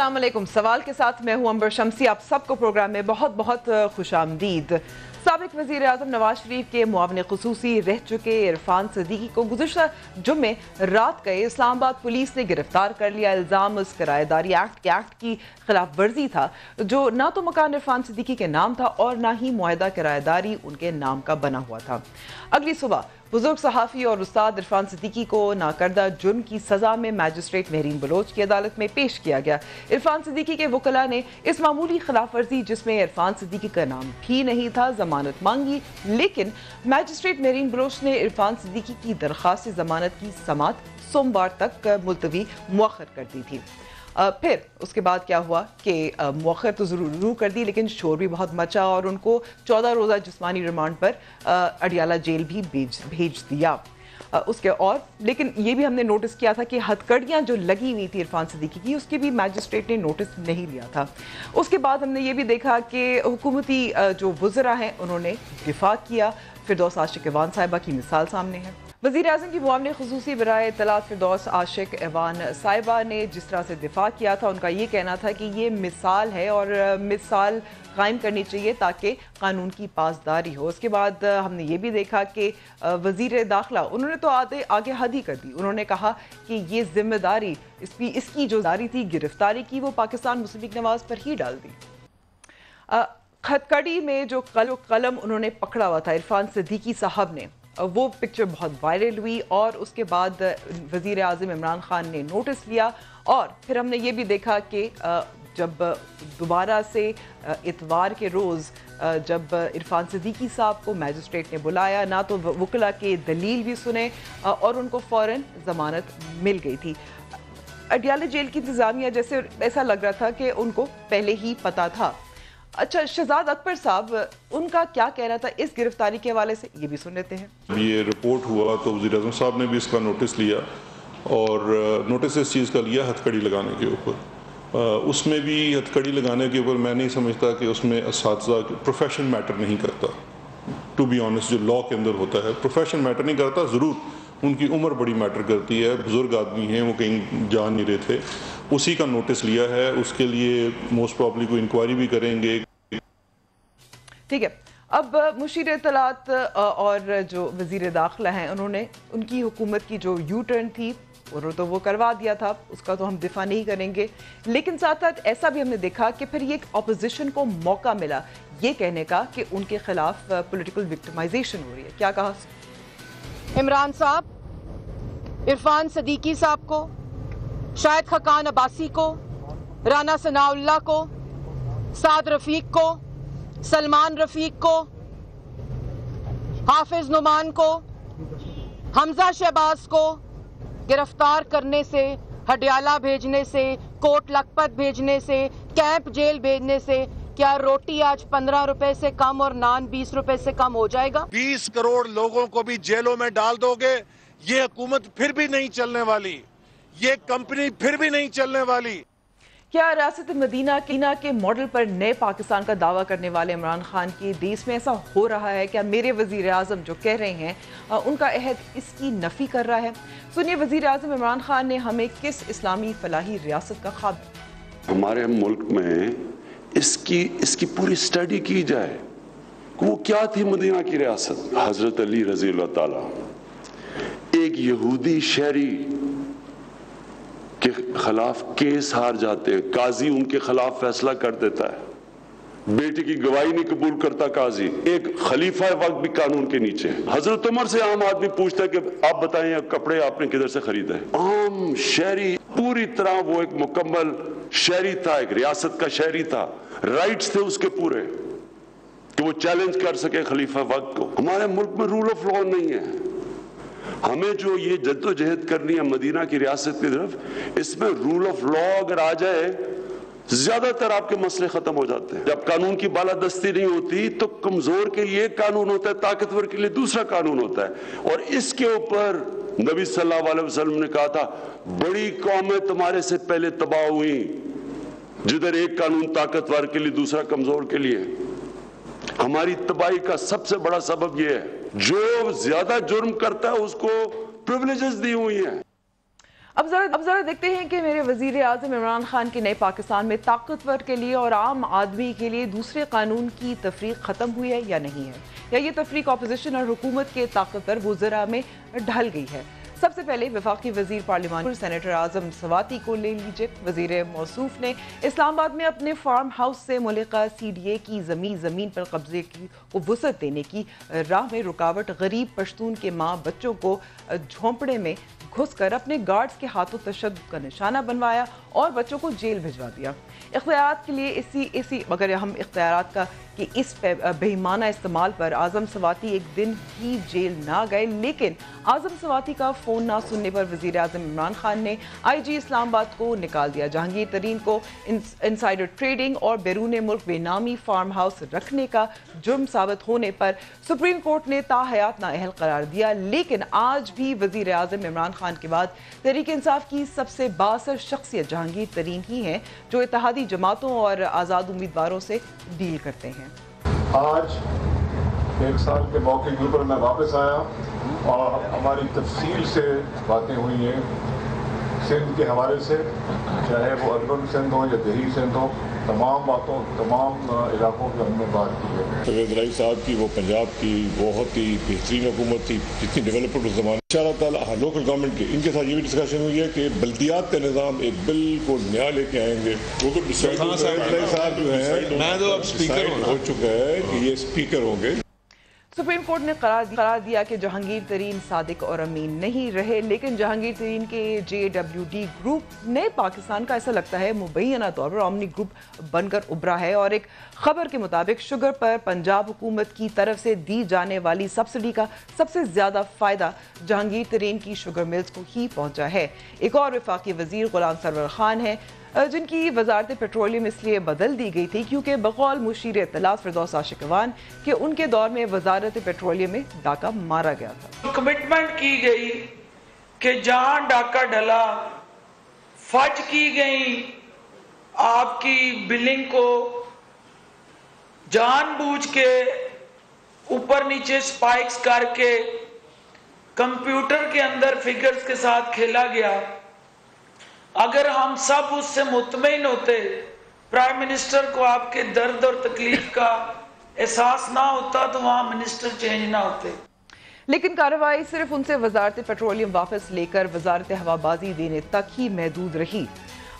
अस्सलाम वालेकुम। सवाल के साथ मैं हूं अंबर शमसी। आप सबको प्रोग्राम में बहुत बहुत खुशामदीद। साबिक वज़ीर आज़म नवाज शरीफ के मुआविन ख़ुसूसी रह चुके इरफान सिद्दीकी को गुज़िश्ता जुम्मे रात गए इस्लामाबाद पुलिस ने गिरफ्तार कर लिया। इल्ज़ाम उस किराएदारी एक्ट की खिलाफ वर्जी था जो ना तो मकान इरफान सिद्दीकी के नाम था और ना ही मुआहदा किराएदारी उनके नाम का बना हुआ था। अगली सुबह बुजुर्ग सहाफ़ी और उस्ताद इरफान सिद्दीकी को नाकर्दा जुर्म की सज़ा में मैजिस्ट्रेट महरीन बलोच की अदालत में पेश किया गया। इरफान सिद्दीकी के वकला ने इस मामूली खिलाफ वर्जी जिसमें इरफान सिद्दीकी का नाम भी नहीं था जमानत मांगी, लेकिन मैजिस्ट्रेट महरीन बलोच ने इरफान सिद्दीकी की दरख्वास्त जमानत की समात सोमवार तक मुलतवी मुअख्खर कर दी थी। फिर उसके बाद क्या हुआ कि मुअख्खर तो ज़रूर कर दी, लेकिन शोर भी बहुत मचा और उनको 14 रोज़ा जिस्मानी रिमांड पर अडियाला जेल भी भेज दिया। उसके और लेकिन ये भी हमने नोटिस किया था कि हथकड़ियाँ जो लगी हुई थी इरफान सिद्दीकी की, उसके भी मैजिस्ट्रेट ने नोटिस नहीं लिया था। उसके बाद हमने ये भी देखा कि हुकूमती जो वज़रा हैं उन्होंने दिफा किया। फिरदौस आशिक एवान साहिबा की मिसाल सामने है। वज़ीर आज़म की मुआविन ख़ुसूसी बराए इत्तलात फिरदौस आशिक एवान साहिबा ने जिस तरह से दिफा किया था, उनका ये कहना था कि ये मिसाल है और मिसाल कायम करनी चाहिए ताकि कानून की पासदारी हो। उसके बाद हमने ये भी देखा कि वज़ीर दाखिला उन्होंने तो आगे हद ही कर दी। उन्होंने कहा कि ये जिम्मेदारी इसकी जो दारी थी गिरफ्तारी की, वो पाकिस्तान मुस्लिम लीग नवाज पर ही डाल दी। खतकड़ी में जो कलम उन्होंने पकड़ा हुआ था इरफान सिद्दीकी साहब ने, वो पिक्चर बहुत वायरल हुई और उसके बाद वज़ीर आज़म इमरान खान ने नोटिस लिया। और फिर हमने ये भी देखा कि जब दोबारा से इतवार के रोज़ जब इरफान सिद्दीकी साहब को मैजिस्ट्रेट ने बुलाया, ना तो वकला के दलील भी सुने और उनको फ़ौरन ज़मानत मिल गई थी। अडियाला जेल की इंतज़ामिया जैसे ऐसा लग रहा था कि उनको पहले ही पता था। अच्छा, शहजाद अकबर साहब, उनका क्या कहना था इस गिरफ्तारी के हवाले से, ये भी सुन लेते हैं। ये रिपोर्ट हुआ तो वज़ीर आज़म साहब ने भी इसका नोटिस लिया और नोटिस इस चीज़ का लिया हथकड़ी लगाने के ऊपर। उसमें भी हथकड़ी लगाने के ऊपर मैं नहीं समझता कि उसमें असातिज़ा प्रोफेशन मैटर नहीं करता। टू बी ऑनेस्ट, जो लॉ के अंदर होता है प्रोफेशन मैटर नहीं करता। ज़रूर उनकी उम्र बड़ी मैटर करती है, बुज़ुर्ग आदमी हैं, वो कहीं जान नहीं रहे थे। उसी का नोटिस लिया है, उसके लिए मोस्ट प्रॉब्ली कोई इंक्वायरी भी करेंगे। ठीक है, अब मुशीर इत्तलात और जो वज़ीर दाखिला हैं उन्होंने उनकी हुकूमत की जो यू टर्न थी तो वो करवा दिया था, उसका तो हम दिफा नहीं करेंगे, लेकिन साथ साथ ऐसा भी हमने देखा कि फिर ये एक अपोजिशन को मौका मिला ये कहने का कि उनके खिलाफ पॉलिटिकल विक्टिमाइजेशन हो रही है। क्या कहा इमरान साहब, इरफान सिद्दीकी साहब को, शाहिद खकान अब्बासी को, राना सनाउल्लाह को, साद रफीक को, सलमान रफीक को, हाफिज नुमान को, हमजा शहबाज को गिरफ्तार करने से, हडियाला भेजने से, कोट लखपत भेजने से, कैंप जेल भेजने से क्या रोटी आज 15 रुपए से कम और नान 20 रुपए से कम हो जाएगा? 20 करोड़ लोगों को भी जेलों में डाल दोगे, ये हुकूमत फिर भी नहीं चलने वाली, ये कंपनी फिर भी नहीं चलने वाली। क्या रियासत मदीना के मॉडल पर नए पाकिस्तान का दावा करने वाले इमरान खान के देश में ऐसा हो रहा है? क्या मेरे वज़ीर आज़म जो कह रहे हैं उनका अहद इसकी नफ़ी कर रहा है? सुनिए वज़ीर आज़म इमरान खान ने हमें किस इस्लामी फलाही रियासत का ख्वाब। हमारे मुल्क में इसकी पूरी स्टडी की जाए, वो क्या थी मदीना की रियासत। हजरत अली रज़ी अल्लाह ताला एक यहूदी शहरी के खिलाफ केस हार जाते हैं, काजी उनके खिलाफ फैसला कर देता है, बेटे की गवाही नहीं कबूल करता काजी, एक खलीफा वक्त भी कानून के नीचे है। हजरत उमर से आम आदमी पूछता है कि आप बताएं कपड़े आपने किधर से खरीदे। आम शहरी पूरी तरह वो एक मुकम्मल शहरी था, एक रियासत का शहरी था, राइट्स थे उसके पूरे कि वो चैलेंज कर सके खलीफा वक्त को। हमारे मुल्क में रूल ऑफ लॉ नहीं है। हमें जो ये जद्दोजहद करनी है मदीना की रियासत की तरफ, इसमें रूल ऑफ लॉ अगर आ जाए ज्यादातर आपके मसले खत्म हो जाते हैं। जब कानून की बालादस्ती नहीं होती तो कमजोर के लिए कानून होता है, ताकतवर के लिए दूसरा कानून होता है। और इसके ऊपर नबी सल्लल्लाहु अलैहि वसल्लम ने कहा था, बड़ी कौमें तुम्हारे से पहले तबाह हुई, जिधर एक कानून ताकतवर के लिए दूसरा कमजोर के लिए। हमारी तबाही का सबसे बड़ा सबब यह है, जो ज्यादा जुर्म करता है उसको प्रिविलेजेस दी हुई हैं। اب ذرا دیکھتے ہیں کہ میرے وزیر اعظم عمران خان کے نئے پاکستان میں طاقتور کے لیے اور عام آدمی کے لیے دوسرے قانون کی تفریق ختم ہوئی ہے یا نہیں ہے، یا یہ تفریق اپوزیشن اور حکومت کے طاقتور وزراء میں ڈھل گئی ہے۔ سب سے پہلے وفاقی وزیر پارلیمان سینیٹر اعظم سواتی کو لے لیجئے۔ وزیر موصوف نے اسلام آباد میں اپنے فارم ہاؤس سے ملحقہ CDA کی زمین پر قبضے کی وسعت دینے کی راہ میں رکاوٹ غریب پشتون کے ماں بچوں کو جھونپڑے میں گھس کر اپنے گارڈز کے ہاتھوں تشدد کا نشانہ بنوایا اور بچوں کو جیل بھجوا دیا۔ اختیارات کے لیے مگر ہم اختیارات کا کہ اس بےایمانہ استعمال پر اعظم سواتی ایک دن بھی جیل نہ گئے، لیکن اعظم سواتی کا فون نہ سننے پر وزیر اعظم عمران خان نے IG اسلام آباد کو نکال دیا۔ جہانگیر ترین کو انسائڈر ٹریڈنگ اور بیرون ملک بے نامی فارم ہاؤس رکھنے کا جرم ثابت ہونے پر سپریم کورٹ نے تاحیات نااہل قرار دیا، لیکن آج بھی وزیر اعظم عمران خان کے بعد تحریک انصاف کی سب سے بااثر شخصیت جہانگیر ترین ہی ہیں جو اتحادی جماعتوں اور آزاد امیدواروں سے ڈیل کرتے ہیں۔ آج 1 سال کے موقع کے اوپر میں واپس آیا اور ہماری تفصیل سے باتیں ہوئی ہیں سندھ کے حوالے سے، چاہے وہ اربن سندھ ہو یا دیہی سندھ ہو، تمام علاقوں کی ہم نے بات کی ہے۔ پرویز الہی صاحب کی وہ پنجاب کی بہت ہی بہترین حکومت تھی، جتنی ڈیولپمنٹ اس زمانے ان شاء اللہ تعالیٰ لوکل گورنمنٹ کے ان کے ساتھ یہ بھی ڈسکشن ہوئی ہے کہ بلدیات کا نظام ایک بالکل نیا لے کے آئیں گے۔ وہ تو صاحب جو ہیں ہو چکا ہے کہ یہ اسپیکر ہوں گے۔ سپریم کورٹ نے قرار دیا کہ جہانگیر ترین صادق اور امین نہیں رہے، لیکن جہانگیر ترین کے JWD گروپ نئے پاکستان کا ایسا لگتا ہے مبینہ طور پر اومنی گروپ بن کر ابھرا ہے، اور ایک خبر کے مطابق شوگر پر پنجاب حکومت کی طرف سے دی جانے والی سبسڈی کا سب سے زیادہ فائدہ جہانگیر ترین کی شوگر ملز کو ہی پہنچا ہے۔ ایک اور وفاقی وزیر غلام سرور خان ہے جن کی وزارت پیٹرولیم اس لیے بدل دی گئی تھی کیونکہ بقول مشیر اطلاعات فردوس عاشقوان کہ ان کے دور میں وزارت پیٹرولیم میں ڈاکہ مارا گیا تھا۔ کمٹمنٹ کی گئی کہ جہاں ڈاکہ ڈلا فج کی گئی آپ کی بلنگ کو جان بوجھ کے اوپر نیچے سپائکس کر کے کمپیوٹر کے اندر فگرز کے ساتھ کھیلا گیا۔ اگر ہم سب اس سے مطمئن ہوتے، پرائم منسٹر کو آپ کے درد اور تکلیف کا احساس نہ ہوتا تو وہاں منسٹر چینج نہ ہوتے۔ لیکن کارروائی صرف ان سے وزارت پیٹرولیم واپس لے کر وزارت ہوا بازی دینے تک ہی محدود رہی۔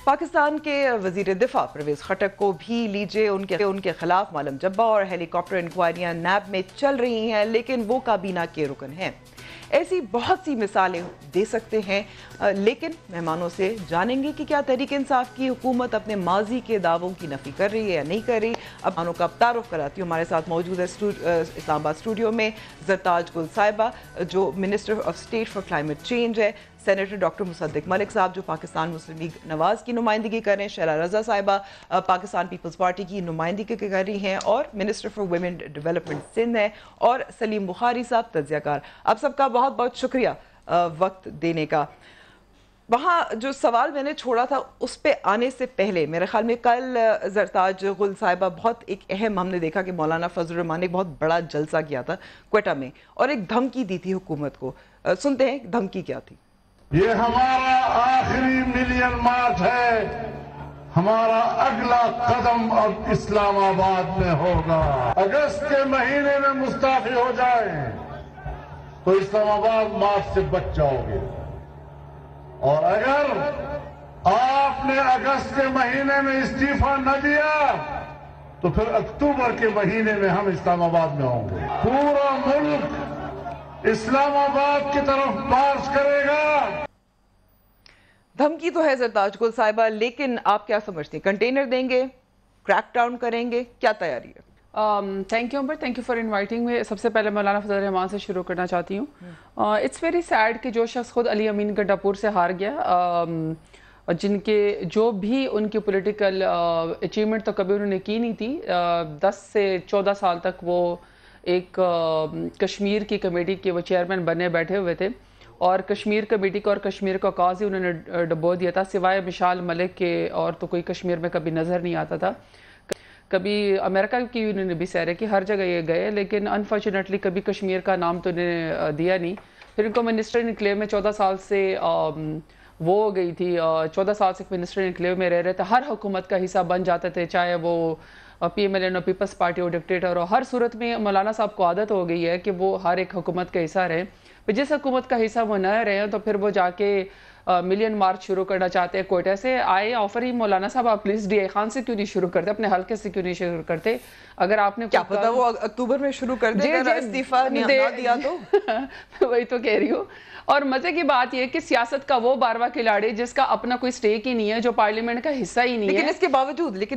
پاکستان کے وزیر دفاع پرویز خٹک کو بھی لیجئے، ان کے خلاف معلم جبہ اور ہیلی کاپٹر انکوائریاں نیب میں چل رہی ہیں، لیکن وہ کابینہ کے رکن ہیں۔ ایسی بہت سی مثالیں دے سکتے ہیں، لیکن مہمانوں سے جانیں گے کہ کیا تحریک انصاف کی حکومت اپنے ماضی کے دعووں کی نفی کر رہی ہے یا نہیں کر رہی۔ اب مہمانوں کا تعارف کراتی ہوں۔ ہمارے ساتھ موجود ہے اسلام آباد اسٹوڈیو میں زرتاج گل صاحبہ جو minister of state for climate change ہے، سینیٹر ڈاکٹر مصدق ملک صاحب جو پاکستان مسلم لیگ نواز کی نمائندگی کر رہے ہیں، شہلا رضا صاحبہ پاکستان پیپلز پارٹی کی نمائندگی کر رہی ہیں، اور minister for women development Sindh ہے، اور سلیم بخاری صاحب تجزیہ کار۔ آپ سب کا بہت بہت شکریہ وقت دینے کا۔ وہاں جو سوال میں نے چھوڑا تھا اس پہ آنے سے پہلے میرے خیال میں کل زرتاج گل صاحبہ بہت ایک اہم ہم نے دیکھا کہ مولانا فضل الرحمان نے ایک بہت بڑا جلسہ کیا تھا کوئٹہ میں اور ایک دھمکی دی تھی حکومت کو۔ سنتے ہیں دھمکی کیا تھی۔ یہ ہمارا آخری ملین مارچ ہے، ہمارا اگلا قدم اب اسلام آباد میں ہوگا۔ اگست کے مہینے میں مستعفی ہو جائیں تو اسلام آباد مارچ سے بچ جاؤ گے، اور اگر آپ نے اگست کے مہینے میں استعفیٰ نہ دیا تو پھر اکتوبر کے مہینے میں ہم اسلام آباد میں ہوں گے۔ پورا ملک اسلام آباد کی طرف مارچ کرے گا۔ دھمکی تو ہے زرتاج گل صاحبہ، لیکن آپ کیا سمجھتے ہیں؟ کنٹینر دیں گے، کریک ڈاؤن کریں گے، کیا تیاری ہے؟ Thank you Umar, thank you for inviting میں۔ سب سے پہلے مولانا فضل الرحمان سے شروع کرنا چاہتی ہوں۔ اٹس ویری سیڈ کہ جو شخص خود علی امین گڈاپور سے ہار گیا، جن کے جو بھی ان کی پولیٹیکل اچیومنٹ تو کبھی انہوں نے کی نہیں تھی، 10 سے 14 سال تک وہ ایک کشمیر کی کمیٹی کے وہ چیئرمین بنے بیٹھے ہوئے تھے، اور کشمیر کمیٹی کو اور کشمیر کا کاز ہی انہوں نے ڈبو دیا تھا، سوائے مشال ملک کے اور تو کوئی کشمیر میں کبھی نظر نہیں آتا تھا۔ کبھی امریکہ کی انہوں نے بھی سیر کی، ہر جگہ یہ گئے، لیکن انفارچونیٹلی کبھی کشمیر کا نام تو انہیں دیا نہیں۔ پھر ان کو منسٹر انکلیو میں 14 سال سے وہ ہو گئی تھی. 14 سال سے منسٹر انکلیو میں رہ رہے تھے, ہر حکومت کا حصہ بن جاتے تھے, چاہے وہ پی ایم ایل این اور پیپلز پارٹی اور ڈکٹیٹر ہو. ہر صورت میں مولانا صاحب کو عادت ہو گئی ہے کہ وہ ہر ایک حکومت کا حصہ رہے. جس حکومت کا حصہ وہ نہ رہے ہیں تو پھر وہ جا کے ملین مارچ شروع کرنا چاہتے ہیں کوئٹہ سے. آئے آفر ہی مولانا صاحب آپ پلیز ڈی اے خان سے کیوں نہیں شروع کرتے, اپنے حلقے سے کیوں نہیں شروع کرتے؟ اگر آپ نے کیا پتا وہ اکتوبر میں شروع کر دے اگر استعفیٰ نہ دیا تو. وہی تو کہہ رہی ہوں. اور مزے کی بات یہ کہ سیاست کا وہ 12واں کھلاڑی جس کا اپنا کوئی سٹیک ہی نہیں ہے, جو پارلیمنٹ کا حصہ ہی نہیں ہے, لیکن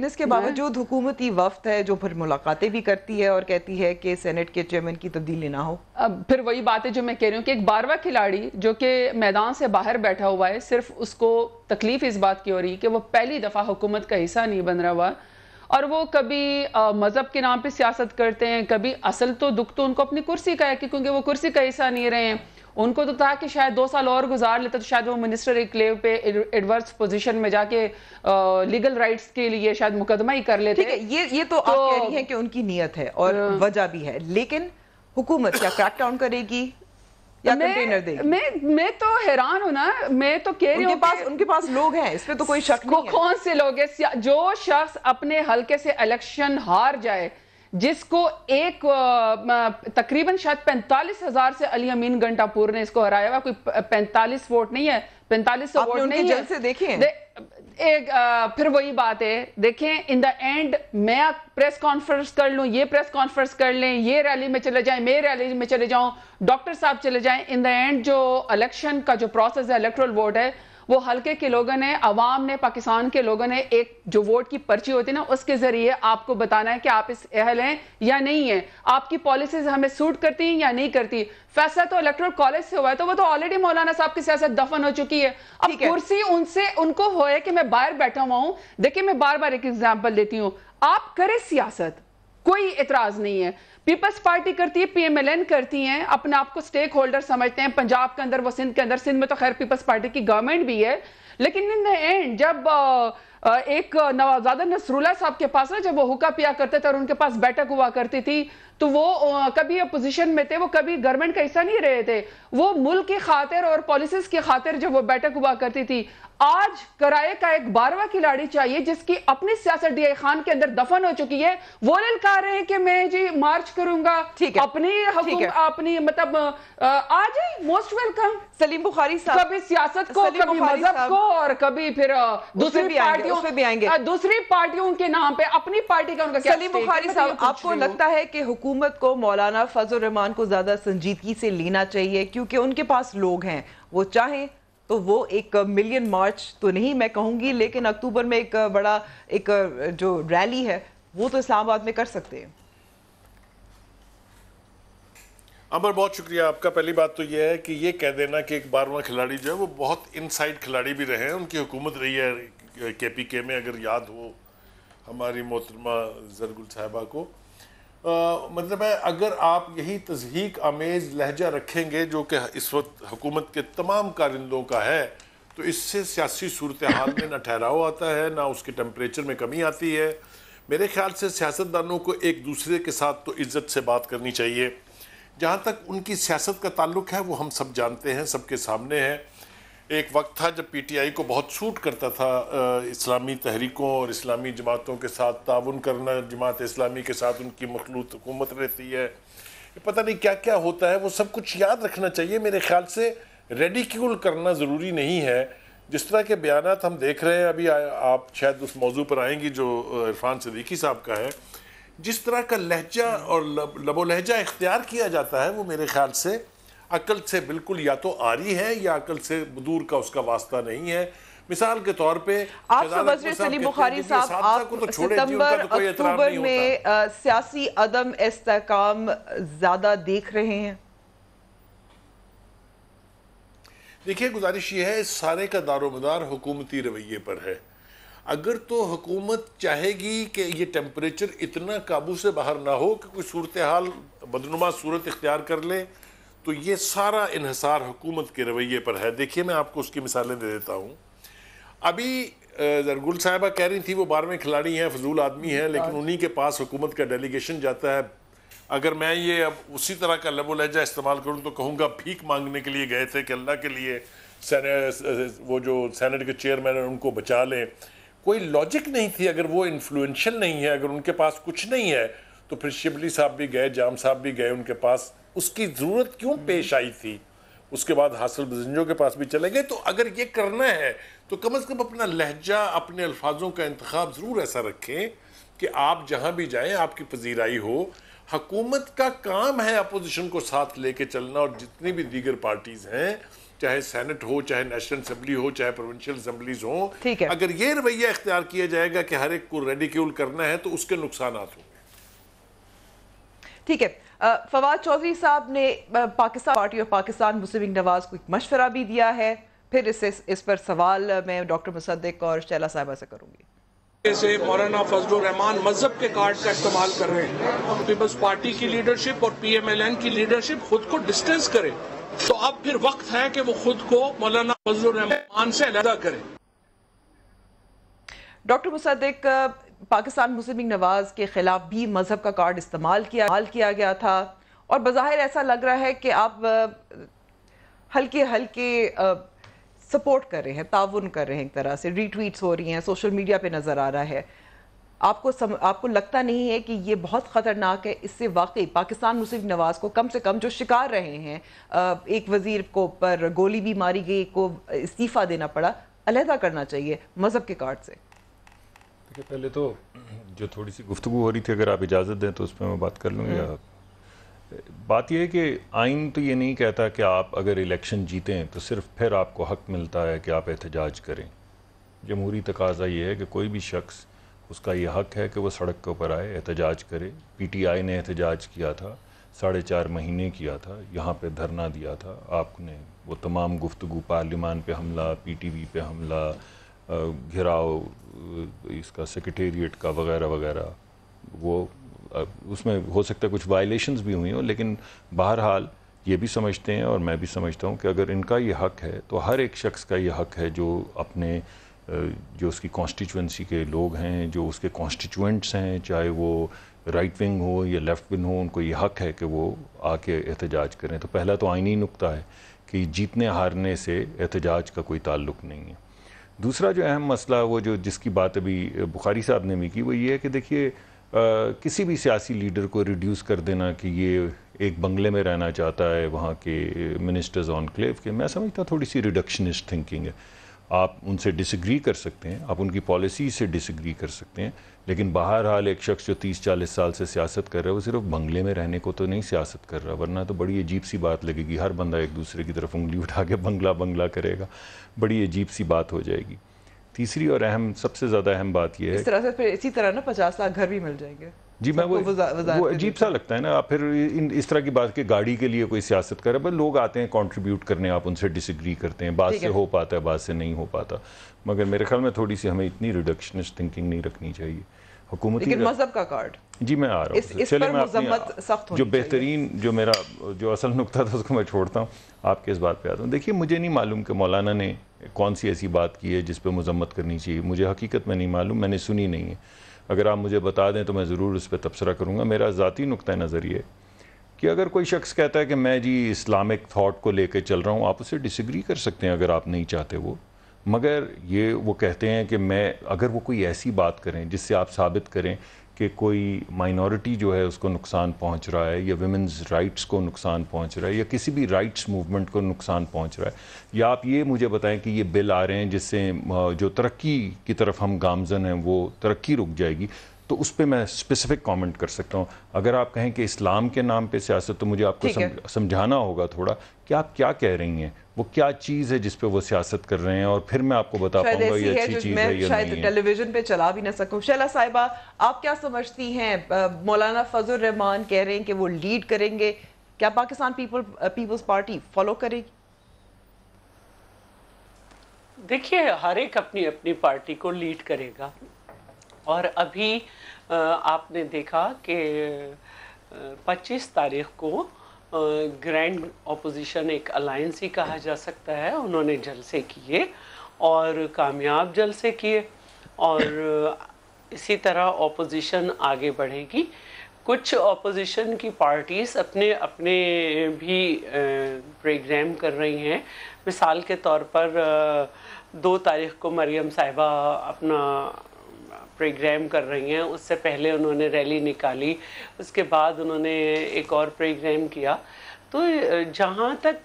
اس کے باوجود حکومتی وفد ہے جو پھر ملاقاتیں بھی کرتی ہے اور کہتی ہے کہ سینٹ کے چیئرمین کی تبدیلی نہ ہو. پھر وہی بات ہے جو میں کہہ رہی ہوں کہ ایک 12واں کھلاڑی جو کہ میدان سے باہر بیٹھا ہوا ہے, صرف اس کو تکلیف اس بات کی ہو رہی ہے کہ وہ پہلی دفعہ حکومت کا حصہ نہیں بن رہا ہوا, اور وہ کبھی مذہب کے نام پہ سیاست کرتے ہیں, کبھی اصل تو دکھ تو ان کو اپنی کرسی کا ہے کیونکہ وہ کرسی کا حصہ نہیں رہے ہیں. ان کو تو تھا کہ شاید 2 سال اور گزار لیتے تو شاید وہ منسٹر انکلیو پہ ایڈورس پوزیشن میں جا کے لیگل رائٹس کے لیے شاید مقدمہ ہی کر لیتے. یہ تو آپ کہہ رہی ہیں کہ ان کی نیت ہے اور وجہ بھی ہے, لیکن حکومت کیا کریک ڈاؤن کرے گی یا کنٹینر دے گی؟ میں تو حیران ہوں نا. میں تو کہہ رہی ہوں ان کے پاس لوگ ہیں, اس پہ تو کوئی شک نہیں ہے. کون سے لوگ ہیں؟ جو شخص اپنے حلقے سے الیکشن ہار جائے, جس کو ایک تقریباً شاید 45,000 سے علی امین گھنٹا پور نے اس کو ہرایا ہوا, کوئی 45 ووٹ نہیں ہے, 4500 ووٹ نہیں ہے. جلسے دیکھیں پھر وہی بات ہے, دیکھیں ان دا اینڈ میں پریس کانفرنس کر لوں, یہ پریس کانفرنس کر لیں, یہ ریلی میں چلے جائیں, میں ریلی میں چلے جاؤں, ڈاکٹر صاحب چلے جائیں, ان دا اینڈ جو الیکشن کا جو پروسیس ہے, الیکٹرل ووٹ ہے, وہ حلقے کے لوگوں نے, عوام نے, پاکستان کے لوگوں نے ایک جو ووٹ کی پرچی ہوتی ہے نا, اس کے ذریعے آپ کو بتانا ہے کہ آپ اس اہل ہیں یا نہیں ہیں, آپ کی پالیسیز ہمیں سوٹ کرتی ہیں یا نہیں کرتی. فیصلہ تو الیکٹرل کالج سے ہوا ہے, تو وہ تو آلریڈی مولانا صاحب کی سیاست دفن ہو چکی ہے. اب کرسی ان کو ہوئے کہ میں باہر بیٹھا ہوا ہوں. دیکھیں میں بار بار ایک ایگزامپل دیتی ہوں, آپ کریں سیاست, کوئی اعتراض نہیں ہے. پیپلز پارٹی کرتی ہے, پی ایم ایل این کرتی ہیں, اپنے آپ کو سٹیک ہولڈر سمجھتے ہیں, پنجاب کے اندر, وہ سندھ کے اندر, سندھ میں تو خیر پیپلز پارٹی کی گورنمنٹ بھی ہے, لیکن ان دا اینڈ جب ایک نوازادہ نصراللہ صاحب کے پاس نا, جب وہ حکا پیا کرتے تھے اور ان کے پاس بیٹھک ہوا کرتی تھی, تو وہ کبھی اپوزیشن میں تھے, وہ کبھی گورنمنٹ کا حصہ نہیں رہے تھے, وہ ملک کی خاطر اور پالیسیز کی خاطر جب وہ بیٹھک ہوا کرتی تھی. آج کرائے کا ایک 12واں کھلاڑی چاہیے جس کی اپنی سیاست ڈی اے خان کے اندر دفن ہو چکی ہے. وہ للکار رہے ہیں کہ میں جی مارچ کروں گا, اپنی مطلب آ جائیں, موسٹ ویلکم. سلیم بخاری صاحب کبھی سیاست کو, کبھی مذہب کو, اور کبھی پھر دوسری پارٹیوں کے نام پہ اپنی پارٹی کا ان کا کیا. سلیم بخاری صاحب, آپ کو لگتا ہے کہ حکومت کو مولانا فضل الرحمان کو زیادہ سنجیدگی سے لینا چاہیے کیونکہ ان کے پاس لوگ ہیں, وہ چاہیں تو وہ ایک ملین مارچ تو نہیں میں کہوں گی, لیکن اکتوبر میں ایک بڑا ایک جو ریلی ہے وہ تو اسلام آباد میں کر سکتے ہیں. عمر بہت شکریہ آپ کا. پہلی بات تو یہ ہے کہ یہ کہہ دینا کہ ایک 12واں کھلاڑی جو ہے وہ بہت انسائیڈ کھلاڑی بھی رہے ہیں, ان کی حکومت رہی ہے کے پی کے میں, اگر یاد ہو ہماری محترمہ زرگل صاحبہ کو. مطلب ہے اگر آپ یہی تضحیک آمیز لہجہ رکھیں گے جو کہ اس وقت حکومت کے تمام کارندوں کا ہے, تو اس سے سیاسی صورتحال میں نہ ٹھہراؤ آتا ہے, نہ اس کے ٹیمپریچر میں کمی آتی ہے. میرے خیال سے سیاستدانوں کو ایک دوسرے کے ساتھ تو عزت سے بات کرنی چاہیے. جہاں تک ان کی سیاست کا تعلق ہے وہ ہم سب جانتے ہیں, سب کے سامنے ہے. ایک وقت تھا جب پی ٹی آئی کو بہت سوٹ کرتا تھا اسلامی تحریکوں اور اسلامی جماعتوں کے ساتھ تعاون کرنا, جماعت اسلامی کے ساتھ ان کی مخلوط حکومت رہتی ہے, پتہ نہیں کیا کیا ہوتا ہے, وہ سب کچھ یاد رکھنا چاہیے. میرے خیال سے ریڈیکیول کرنا ضروری نہیں ہے. جس طرح کے بیانات ہم دیکھ رہے ہیں, ابھی آپ شاید اس موضوع پر آئیں گی جو عرفان صدیقی صاحب کا ہے, جس طرح کا لہجہ اور لب و لہجہ اختیار کیا جاتا ہے وہ میرے خیال سے عقل سے بالکل یا تو آری ہے یا عقل سے دور کا اس کا واسطہ نہیں ہے. مثال کے طور پہ آپ وزیر سلیم بخاری صاحب, آپ ستمبر اکتوبر میں سیاسی عدم استحکام زیادہ دیکھ رہے ہیں؟ دیکھیے گزارش یہ ہے, اس سارے کا دار و مدار حکومتی رویے پر ہے. اگر تو حکومت چاہے گی کہ یہ ٹیمپریچر اتنا قابو سے باہر نہ ہو کہ کوئی صورتحال بدنما صورت اختیار کر لے, تو یہ سارا انحصار حکومت کے رویے پر ہے. دیکھیے میں آپ کو اس کی مثالیں دے دیتا ہوں. ابھی زرگل صاحبہ کہہ رہی تھی وہ 12ویں کھلاڑی ہیں, فضول آدمی ہیں, لیکن انہی کے پاس حکومت کا ڈیلیگیشن جاتا ہے. اگر میں یہ اب اسی طرح کا لب و لہجہ استعمال کروں تو کہوں گا بھیک مانگنے کے لیے گئے تھے کہ اللہ کے لیے वो जो सेनेट के चेयरमैन हैं उनको बचा लें, कोई लॉजिक नहीं थी। अगर वो इन्फ्लुएंशियल नहीं है, अगर उनके पास कुछ नहीं है, तो फिर शिबली साहब भी गए, जाम साहब भी गए उनके पास, उसकी ज़रूरत क्यों पेश आई थी? उसके बाद हासिल बजिंजो के पास भी चले गए। तो अगर ये करना है तो कम से कम अपना लहजा, अपने अल्फाजों का इंतखाब ज़रूर ऐसा रखें कि आप जहाँ भी जाएं आपकी पजीराई हो। हुकूमत का काम है अपोजिशन को साथ लेके चलना, और जितनी भी दीगर पार्टीज़ हैं, चाहे सेनेट हो, चाहे नेशनल असम्बली हो, चाहे प्रोविंशियल असम्बलीज हो, अगर ये रवैया इख्तियार किया जाएगा कि हर एक को रेडिक्यूल करना है तो उसके नुकसान होंगे। ठीक है, फवाद चौधरी साहब ने पाकिस्तान पार्टी और पाकिस्तान मुस्लिम लीग नवाज को एक मशवरा भी दिया है। फिर इस पर सवाल मैं डॉक्टर मुसद्दिक और शैला साहिबा से करूंगी। जैसे मौलाना फजलुर रहमान मजहब के कार्ड का इस्तेमाल कर रहे हैं, पीपल्स पार्टी की लीडरशिप और PMLN की लीडरशिप खुद को डिस्टेंस करे, तो अब फिर वक्त है कि वो खुद को मौलाना फजलुर रहमान से अलग करे। डॉक्टर मुसद्दिक, पाकिस्तान मुस्लिम लीग नवाज के खिलाफ भी मजहब का कार्ड इस्तेमाल किया गया था, और बज़ाहिर ऐसा लग रहा है कि आप हल्के हल्के सपोर्ट कर रहे हैं, ताउन कर रहे हैं, एक तरह से रीट्वीट्स हो रही हैं, सोशल मीडिया पे नज़र आ रहा है। आपको लगता नहीं है कि ये बहुत ख़तरनाक है? इससे वाकई पाकिस्तान मुस्लिम नवाज को कम से कम जो शिकार रहे हैं, एक वज़ीर को पर गोली भी मारी गई, को इस्तीफ़ा देना पड़ा, अलहदा करना चाहिए मजहब के कार्ड से? देखिए, पहले तो जो थोड़ी सी गुफ्तगू हो रही थी, अगर आप इजाज़त दें तो उस पर मैं बात कर लूँ। या बात यह है कि आइन तो ये नहीं कहता कि आप अगर इलेक्शन जीतें तो सिर्फ फिर आपको हक़ मिलता है कि आप एहतजाज करें। जमहूरी तकाज़ा ये है कि कोई भी शख्स, उसका ये हक़ है कि वो सड़क के ऊपर आए, एहतजाज करे। PTI ने एहतजाज किया था, 4.5 महीने किया था, यहाँ पे धरना दिया था। आपने वो तमाम गुफ्तगू, पार्लिमान पे हमला, PTV पे हमला, घिराव इसका सेक्रेटेरिएट का वगैरह वगैरह, वो उसमें हो सकता है कुछ वायलेशंस भी हुई हों, लेकिन बहरहाल ये भी समझते हैं और मैं भी समझता हूँ कि अगर इनका ये हक़ है तो हर एक शख्स का ये हक़ है जो अपने जो उसकी कॉन्स्टिट्यूंसी के लोग हैं, जो उसके कॉन्स्टिट्यूएंट्स हैं, चाहे वो राइट विंग हो या लेफ़्ट विंग हो, उनको ये हक़ है कि वो आके एहतजाज करें। तो पहला तो आइनी नुक्ता है कि जीतने हारने से एहतजाज का कोई ताल्लुक़ नहीं है। दूसरा जो अहम मसला, वो जो जिसकी बात अभी बुखारी साहब ने भी की, वो ये है कि देखिए, किसी भी सियासी लीडर को रिड्यूस कर देना कि ये एक बंगले में रहना चाहता है वहाँ के मिनिस्टर्स ऑनक्लेव के, मैं समझता थोड़ी सी रिडक्शनिस्ट थिंकिंग है। आप उनसे डिसएग्री कर सकते हैं, आप उनकी पॉलिसी से डिसएग्री कर सकते हैं, लेकिन बहरहाल एक शख्स जो 30-40 साल से सियासत कर रहा है वो सिर्फ बंगले में रहने को तो नहीं सियासत कर रहा, वरना तो बड़ी अजीब सी बात लगेगी। हर बंदा एक दूसरे की तरफ उंगली उठा के बंगला बंगला करेगा, बड़ी अजीब सी बात हो जाएगी। तीसरी और अहम, सबसे ज़्यादा अहम बात यह है, इस तरह से फिर इसी तरह ना 50 लाख घर भी मिल जाएंगे। जी, मैं वो अजीब सा लगता है ना। आप फिर इस तरह की बात कि गाड़ी के लिए कोई सियासत करे, बस लोग आते हैं कंट्रीब्यूट करने, आप उनसे डिसएग्री करते हैं, बात से हो पाता है, बात से नहीं हो पाता। मगर मेरे ख्याल में थोड़ी सी हमें इतनी रिडक्शनिस्ट थिंकिंग नहीं रखनी चाहिए। हुकूमती लेकिन मजहब का कार्ड, जी मैं आ रहा हूँ, चलिए मैं अपनी जो बेहतरीन, जो मेरा जो असल नुक्ता था उसको मैं छोड़ता हूँ, आपके इस बात पे आता हूँ। देखिए, मुझे नहीं मालूम कि मौलाना ने कौन सी ऐसी बात की है जिस पे मजम्मत करनी चाहिए, मुझे हकीकत में नहीं मालूम, मैंने सुनी नहीं है। अगर आप मुझे बता दें तो मैं ज़रूर उस पर तबसरा करूँगा। मेरा ज़ाती नुक्ता नज़र ये कि अगर कोई शख्स कहता है कि मैं जी इस्लामिक थाट को लेकर चल रहा हूँ, आप उससे डिसएग्री कर सकते हैं अगर आप नहीं चाहते वो, मगर ये वो कहते हैं कि मैं, अगर वो कोई ऐसी बात करें जिससे आप साबित करें कि कोई माइनॉरिटी जो है उसको नुकसान पहुंच रहा है, या विमेंस राइट्स को नुकसान पहुंच रहा है, या किसी भी राइट्स मूवमेंट को नुकसान पहुंच रहा है, या आप ये मुझे बताएं कि ये बिल आ रहे हैं जिससे जो तरक्की की तरफ हम गामजन हैं वो तरक्की रुक जाएगी, तो उस पर मैं स्पेसिफिक कमेंट कर सकता हूँ। अगर आप कहें कि इस्लाम के नाम पे सियासत, तो मुझे आपको समझाना होगा थोड़ा कि आप क्या कह रही हैं, वो क्या चीज़ है जिस पे वो सियासत कर रहे हैं, और फिर मैं आपको बता पाऊंगा ये अच्छी चीज़ है या शायद टेलीविजन पे चला भी ना सकूं। शैला साहिबा, आप क्या समझती हैं? मौलाना फजलुर रहमान कह रहे हैं कि वो लीड करेंगे, क्या पाकिस्तान पीपल्स पार्टी फॉलो करेगी? देखिए, हर एक अपनी अपनी पार्टी को लीड करेगा, और अभी आपने देखा कि 25 तारीख को ग्रैंड ऑपोजिशन, एक अलायंस ही कहा जा सकता है, उन्होंने जलसे किए और कामयाब जलसे किए, और इसी तरह ऑपोजिशन आगे बढ़ेगी। कुछ अपोजिशन की पार्टीज़ अपने अपने भी प्रोग्राम कर रही हैं। मिसाल के तौर पर 2 तारीख को मरियम साहिबा अपना प्रोग्राम कर रही हैं, उससे पहले उन्होंने रैली निकाली, उसके बाद उन्होंने एक और प्रोग्राम किया। तो जहाँ तक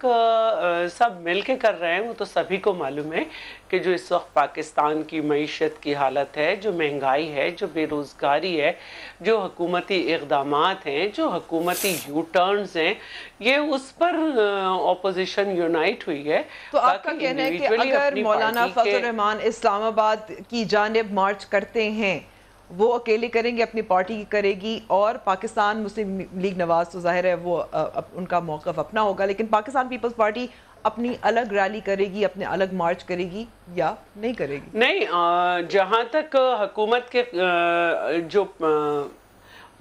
सब मिल के कर रहे हैं वो तो सभी को मालूम है कि जो इस वक्त पाकिस्तान की मईशत की हालत है, जो महंगाई है, जो बेरोज़गारी है, जो हुकूमती इक़दामात हैं, जो हुकूमती यू टर्न्स हैं, ये उस पर अपोजिशन यूनाइट हुई है। तो आपका कहना है कि अगर मौलाना फजल रहमान इस्लामाबाद की जानिब मार्च करते हैं, वो अकेले करेंगे, अपनी पार्टी करेगी, और पाकिस्तान मुस्लिम लीग नवाज तो जाहिर है वो उनका मौक़िफ़ अपना होगा, लेकिन पाकिस्तान पीपल्स पार्टी अपनी अलग रैली करेगी, अपने अलग मार्च करेगी या नहीं करेगी? नहीं, जहाँ तक हुकूमत के जो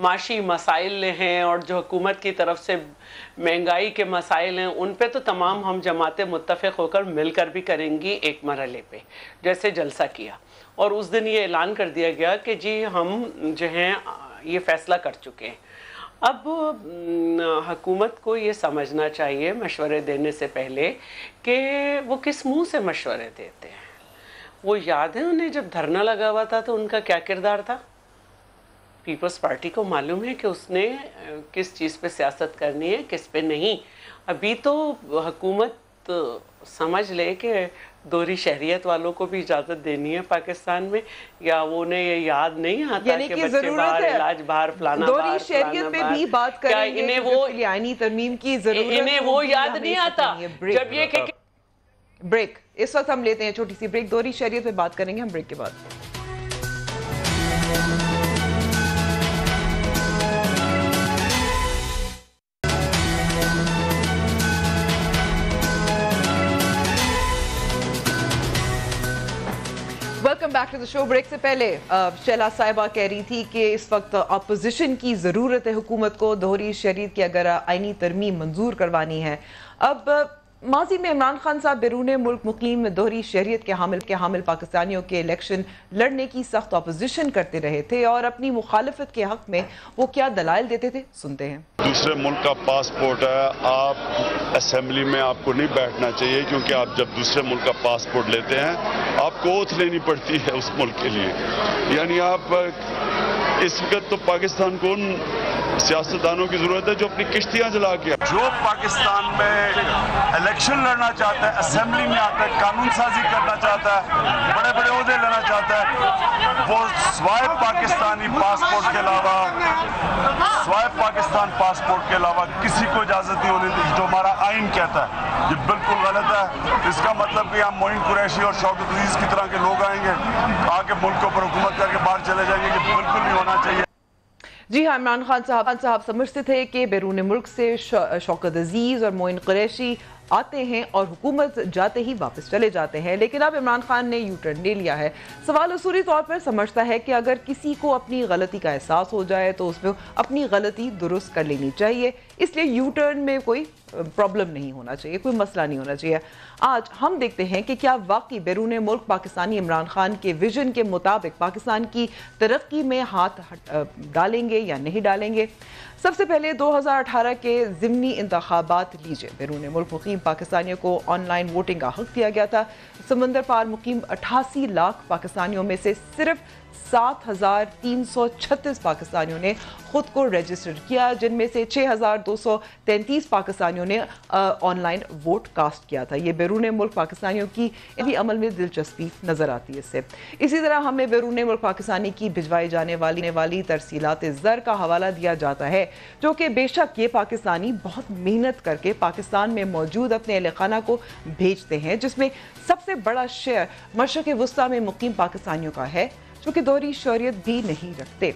माशी मसाइल हैं और जो हुकूमत की तरफ से महंगाई के मसाइल हैं, उन पे तो तमाम हम जमातें मुत्तफ़िक़ होकर मिलकर भी करेंगी एक मरहले पे, जैसे जलसा किया। और उस दिन ये ऐलान कर दिया गया कि जी हम जो हैं ये फ़ैसला कर चुके हैं। अब हुकूमत को ये समझना चाहिए मशवरे देने से पहले कि वो किस मुंह से मशवरे देते हैं। वो याद है उन्हें जब धरना लगा हुआ था तो उनका क्या किरदार था? पीपल्स पार्टी को मालूम है कि उसने किस चीज़ पे सियासत करनी है, किस पे नहीं। अभी तो हुकूमत समझ ले कि दोहरी शहरियत वालों को भी इजाज़त देनी है पाकिस्तान में, या वो उन्हें ये याद नहीं आता कि बच्चे बाहर, इलाज बाहर, फलाना बाहर, दोहरी शहरियत पे भी बात करेंगे, इन्हें वो आईनी तरमीम की ज़रूरत, इन्हें वो याद नहीं आता जब ये ब्रेक। इस वक्त हम लेते हैं छोटी सी ब्रेक, दोहरी शहरियत पे बात करेंगे हम ब्रेक के बाद। Welcome back to the show. Break से पहले शैला साहिबा कह रही थी कि इस वक्त अपोजिशन की ज़रूरत है हुकूमत को दोहरी शरीयत की अगर आईनी तरमीम मंजूर करवानी है। अब माजी में इमरान खान साहब बैरून मुल्क मुकीम दोहरी शहरियत के हामिल पाकिस्तानियों के इलेक्शन लड़ने की सख्त अपोजिशन करते रहे थे, और अपनी मुखालफत के हक में वो क्या दलाइल देते थे, सुनते हैं। दूसरे मुल्क का पासपोर्ट है, आप असेंबली में आपको नहीं बैठना चाहिए, क्योंकि आप जब दूसरे मुल्क का पासपोर्ट लेते हैं आपको ओथ लेनी पड़ती है उस मुल्क के लिए। यानी आप इस वक्त तो पाकिस्तान को उन सियासतदानों की जरूरत है जो अपनी किश्तियां जला के, जो पाकिस्तान में इलेक्शन लड़ना चाहता है, असेंबली में आता है, कानून साजी करना चाहता है, बड़े बड़े ओहदे लेना चाहता है, वो स्वाय पाकिस्तानी पासपोर्ट के अलावा, स्वाय पाकिस्तान पासपोर्ट के अलावा किसी को इजाजत नहीं होनी थी, जो हमारा आइन कहता है। ये बिल्कुल गलत है। इसका मतलब कि हम मोइन कुरैशी और शौकत अजीज की तरह के लोग आएंगे, आके मुल्क के ऊपर हुकूमत करके बाहर चले जाएंगे, ये बिल्कुल नहीं होना चाहिए। जी हाँ, इमरान खान साहब समझते थे कि बैरून मुल्क से शौकत अजीज और मोइन कुरैशी आते हैं और हुकूमत जाते ही वापस चले जाते हैं, लेकिन अब इमरान खान ने यू टर्न ले लिया है। सवाल उसूली तौर पर समझता है कि अगर किसी को अपनी गलती का एहसास हो जाए तो उसमें अपनी गलती दुरुस्त कर लेनी चाहिए, इसलिए यू टर्न में कोई प्रॉब्लम नहीं होना चाहिए, कोई मसला नहीं होना चाहिए। आज हम देखते हैं कि क्या वाकई बैरून मुल्क पाकिस्तानी इमरान खान के विजन के मुताबिक पाकिस्तान की तरक्की में हाथ डालेंगे या नहीं डालेंगे। सबसे पहले 2018 के ज़िमनी इंतखाबात लीजिए। बैरून मुल्क मुकीम पाकिस्तानियों को ऑनलाइन वोटिंग का हक दिया गया था। समंदर पार मुकीम 88 लाख पाकिस्तानियों में से सिर्फ 7,336 पाकिस्तानियों ने खुद को रजिस्टर किया, जिनमें से 6,233 पाकिस्तानियों ने ऑनलाइन वोट कास्ट किया था। ये बैरून मुल्क पाकिस्तानियों की भी अमल में दिलचस्पी नजर आती है इससे। इसी तरह हमें बैरून मुल्क पाकिस्तानी की भिजवाई जाने वाली तरसीलात ज़र का हवाला दिया जाता है, जो कि बेशक ये पाकिस्तानी बहुत मेहनत करके पाकिस्तान में मौजूद अपने अहल खाना को भेजते हैं, जिसमें सबसे बड़ा शेयर मशरक़ वुस्ता में मुकीम पाकिस्तानियों का है, जो कि दोहरी शरीयत भी नहीं रखते।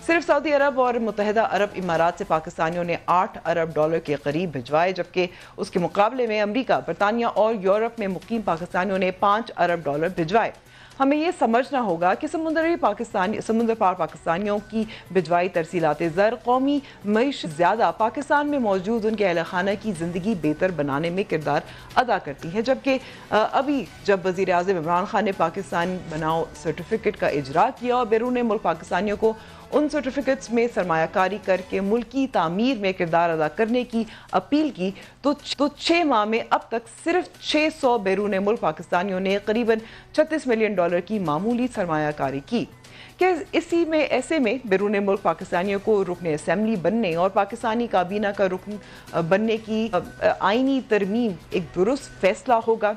सिर्फ सऊदी अरब और मुत्तहिदा अरब इमारात से पाकिस्तानियों ने $8 अरब के करीब भिजवाए, जबकि उसके मुकाबले में अमेरिका, बरतानिया और यूरोप में मुकीम पाकिस्तानियों ने $5 अरब भिजवाए। हमें ये समझना होगा कि समुंदर पार पाकिस्तानियों की भिजवाई तरसीलात ज़र कौमी मईशत ज़्यादा पाकिस्तान में मौजूद उनके अहल खाना की ज़िंदगी बेहतर बनाने में किरदार अदा करती हैं। जबकि अभी जब वज़ीर आज़म इमरान खान ने पाकिस्तान बनाओ सर्टिफिकेट का इजरा किया और बैरून मुल्क पाकिस्तानियों को उन सर्टिफिकेट्स में सरमायाकारी करके मुल्की तामीर में किरदार अदा करने की अपील की, तो 6 माह में अब तक सिर्फ 600 बैरून मुल्क पाकिस्तानियों ने करीबन $36 मिलियन की मामूली सरमायाकारी की। कि इसी में ऐसे में बैरून मुल्क पाकिस्तानियों को रुकन असम्बली बनने और पाकिस्तानी काबीना का रुकन बनने की आइनी तरमीम एक दुरुस्त फैसला होगा।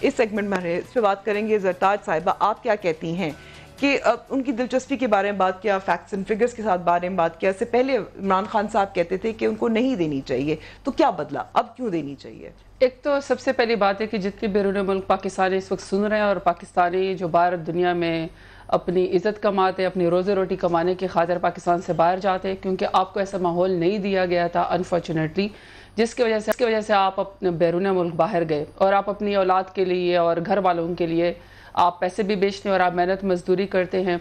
इस सेगमेंट में इस पर बात करेंगे। ज़रताज साहिबा, आप क्या कहती हैं कि उनकी दिलचस्पी के बारे में बात किया, फैक्ट्स एंड फिगर्स के साथ बारे में बात किया। इससे पहले इमरान खान साहब कहते थे कि उनको नहीं देनी चाहिए, तो क्या बदला, अब क्यों देनी चाहिए? एक तो सबसे पहली बात है कि जितने बैरून मुल्क पाकिस्तानी इस वक्त सुन रहे हैं और पाकिस्तानी जो बाहर दुनिया में अपनी इज़्ज़त कमाते हैं, अपनी रोज़ी रोटी कमाने की खातिर पाकिस्तान से बाहर जाते हैं, क्योंकि आपको ऐसा माहौल नहीं दिया गया था अनफॉर्चुनेटली, जिसकी वजह से आप अपने बैरून मुल्क बाहर गए और आप अपनी औलाद के लिए और घर वालों के लिए आप पैसे भी बेचते हैं और आप मेहनत मजदूरी करते हैं।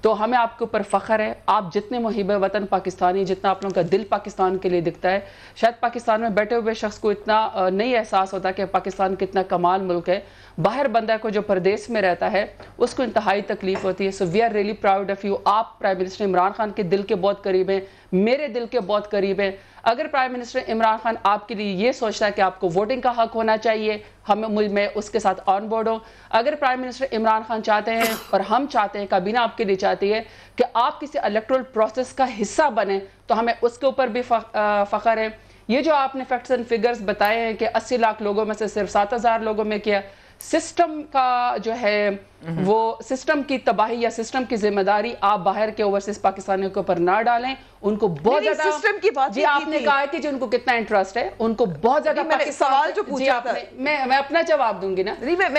तो हमें आपके ऊपर फ़ख्र है। आप जितने मुहिब वतन पाकिस्तानी, जितना आप लोगों का दिल पाकिस्तान के लिए दिखता है, शायद पाकिस्तान में बैठे हुए शख्स को इतना नहीं एहसास होता कि पाकिस्तान कितना कमाल मुल्क है। बाहर बंदा को जो परदेश में रहता है उसको इंतहाई तकलीफ होती है। So we are really proud of you. आप प्राइम मिनिस्टर इमरान खान के दिल के बहुत करीब हैं, मेरे दिल के बहुत करीब हैं। अगर प्राइम मिनिस्टर इमरान खान आपके लिए ये सोचता है कि आपको वोटिंग का हक होना चाहिए, मैं उसके साथ ऑन बोर्ड हूँ। अगर प्राइम मिनिस्टर इमरान खान चाहते हैं और हम चाहते हैं, काबीना आपके लिए चाहती है कि आप किसी इलेक्टोरल प्रोसेस का हिस्सा बने, तो हमें उसके ऊपर भी फ़ख्र है। ये जो आपने फैक्ट्स एंड फिगर्स बताए हैं कि 80 लाख लोगों में से सिर्फ 7000 लोगों में किया, सिस्टम का जो है वो सिस्टम की तबाही या सिस्टम की जिम्मेदारी आप बाहर के ओवरसीज पाकिस्तानियों के ऊपर ना डालें। उनको बहुत ज्यादा सिस्टम की बात जी आपने कहा है कि जी उनको कितना इंटरेस्ट है, उनको बहुत ज्यादा सवाल जो पूछा था मैं अपना जवाब दूंगी ना। मैं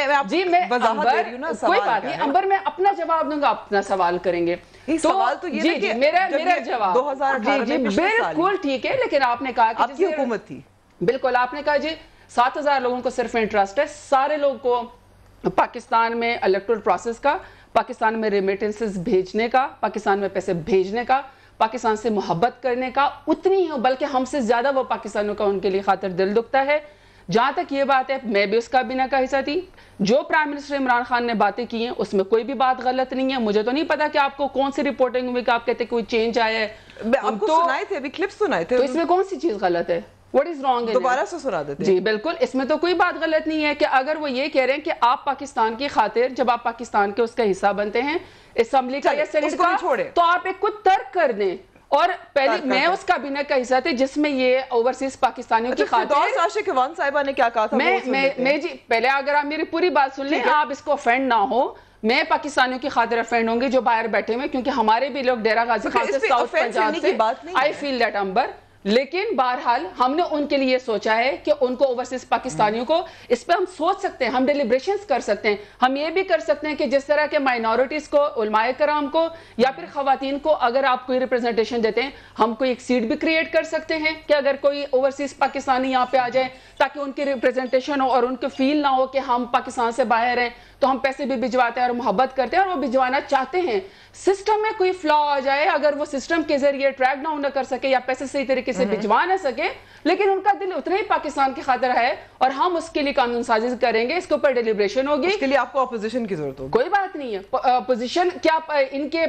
कोई बात नहीं अंबर, मैं अपना जवाब दूंगा, अपना सवाल करेंगे। सवाल तो ये जी मेरा जवाब 2018 में बिल्कुल ठीक है, लेकिन आपने कहा कि आपकी हुकूमत थी, बिल्कुल आपने कहा जी 7000 लोगों को सिर्फ इंटरेस्ट है। सारे लोगों को पाकिस्तान में इलेक्टोरल प्रोसेस का, पाकिस्तान में रेमिटेंसेस भेजने का, पाकिस्तान में पैसे भेजने का, पाकिस्तान से मोहब्बत करने का उतनी ही, बल्कि हमसे ज्यादा वो पाकिस्तानियों का उनके लिए खातिर दिल दुखता है। जहां तक ये बात है, मैं भी उस काबीना का हिस्सा थी। जो प्राइम मिनिस्टर इमरान खान ने बातें की हैं उसमें कोई भी बात गलत नहीं है। मुझे तो नहीं पता कि आपको कौन सी रिपोर्टिंग हुई कि आप कहते कोई चेंज आया है। आपको सुनाए थे, अभी क्लिप्स सुनाए थे, तो इसमें कौन सी चीज गलत है? What is wrong? दोबारा से सुना देते हैं। जी बिल्कुल, इसमें तो कोई बात गलत नहीं है कि अगर वो ये कह रहे हैं कि आप पाकिस्तान की खातिर, जब आप पाकिस्तान के उसका हिस्सा बनते हैं असेंबली का या सेनेट का, तो आप एक कुछ तर्क कर दें। और पहले मैं उस काबीना का हिस्सा थी जिसमें ये ओवरसीज पाकिस्तानियों की खातिर राशिद खान साहिबा ने क्या कहा था, मैं जी पहले अगर आप मेरी पूरी बात सुन लें, आप इसको ऑफेंड ना हो। मैं पाकिस्तानियों की खातिर ऑफेंड होंगी जो बाहर बैठे हुए, क्योंकि हमारे भी लोग डेरा गाजी खान से, साउथ पंजाब से, आई फील दैट अंबर। लेकिन बहरहाल हमने उनके लिए सोचा है कि उनको ओवरसीज पाकिस्तानियों को, इस पे हम सोच सकते हैं, हम डेलिब्रेशंस कर सकते हैं। हम ये भी कर सकते हैं कि जिस तरह के माइनॉरिटीज को, उलमाए कराम को या फिर खवातीन को अगर आप कोई रिप्रेजेंटेशन देते हैं, हम कोई एक सीट भी क्रिएट कर सकते हैं कि अगर कोई ओवरसीज पाकिस्तानी यहाँ पे आ जाए ताकि उनकी रिप्रेजेंटेशन हो और उनको फील ना हो कि हम पाकिस्तान से बाहर हैं, तो हम पैसे भी भिजवाते हैं और मोहब्बत करते हैं और वो भिजवाना चाहते हैं। सिस्टम में कोई फ्लॉ आ जाए, अगर वो सिस्टम के जरिए ट्रैक डाउन न कर सके या पैसे सही तरीके से भिजवा ना सके, लेकिन उनका दिल उतना ही पाकिस्तान की खातिर है और हम उसके लिए कानून साजिश करेंगे, इसके ऊपर डेलिब्रेशन होगी। इसके लिए आपको अपोजिशन की जरूरत होगी। कोई बात नहीं है, अपोजिशन क्या इनके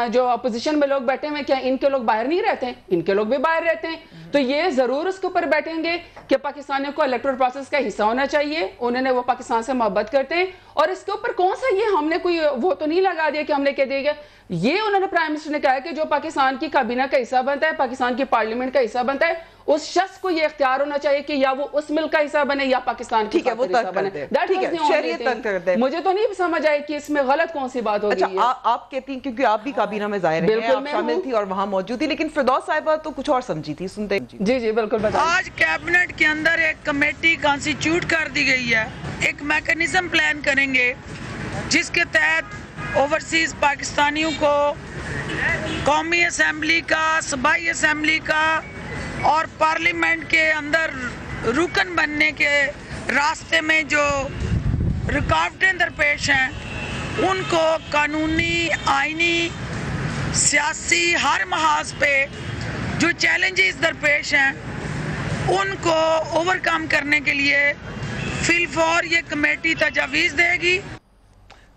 जो अपोजिशन में लोग बैठे हुए क्या इनके लोग बाहर नहीं रहते हैं? इनके लोग भी बाहर रहते हैं। तो ये जरूर उसके ऊपर बैठेंगे कि पाकिस्तानियों को इलेक्टोरल प्रोसेस का हिस्सा होना चाहिए, उन्होंने वो पाकिस्तान से मोहब्बत करते हैं। और इसके ऊपर कौन सा ये हमने कोई वो तो नहीं लगा दिया कि हमने कह दिया, ये उन्होंने प्राइम मिनिस्टर ने कहा कि जो पाकिस्तान की काबीना का हिस्सा बनता है, पाकिस्तान की पार्लियामेंट का हिस्सा बनता है, उस शख्स को ये इख्तियार होना चाहिए कि या वो उस मुल्क का हिस्सा बने या पाकिस्तान ठीक है, वो तक करते हैं। मुझे तो नहीं समझ आया कि इसमें गलत कौन सी बात होगी। अच्छा, आप कहती हैं क्योंकि आप भी काबीना में ज़ाहिर हैं, आप शामिल थी और वहां मौजूद थी, लेकिन फिरदौस साहिबा तो कुछ और समझी थी, सुनते हैं। जी जी बिल्कुल बताइए। आज कैबिनेट के अंदर एक कमेटी कॉन्स्टिट्यूट कर दी गई है, एक मैकेनिज्म प्लान करेंगे जिसके तहत ओवरसीज पाकिस्तानियों को कौमी असेंबली का, सूबाई असेंबली का और पार्लियामेंट के अंदर रुकन बनने के रास्ते में जो रुकावटें दरपेश हैं उनको कानूनी, आइनी, सियासी हर महाज पे जो चैलेंजेस दरपेश हैं उनको ओवरकम करने के लिए फिलफौर ये कमेटी तजावीज़ देगी।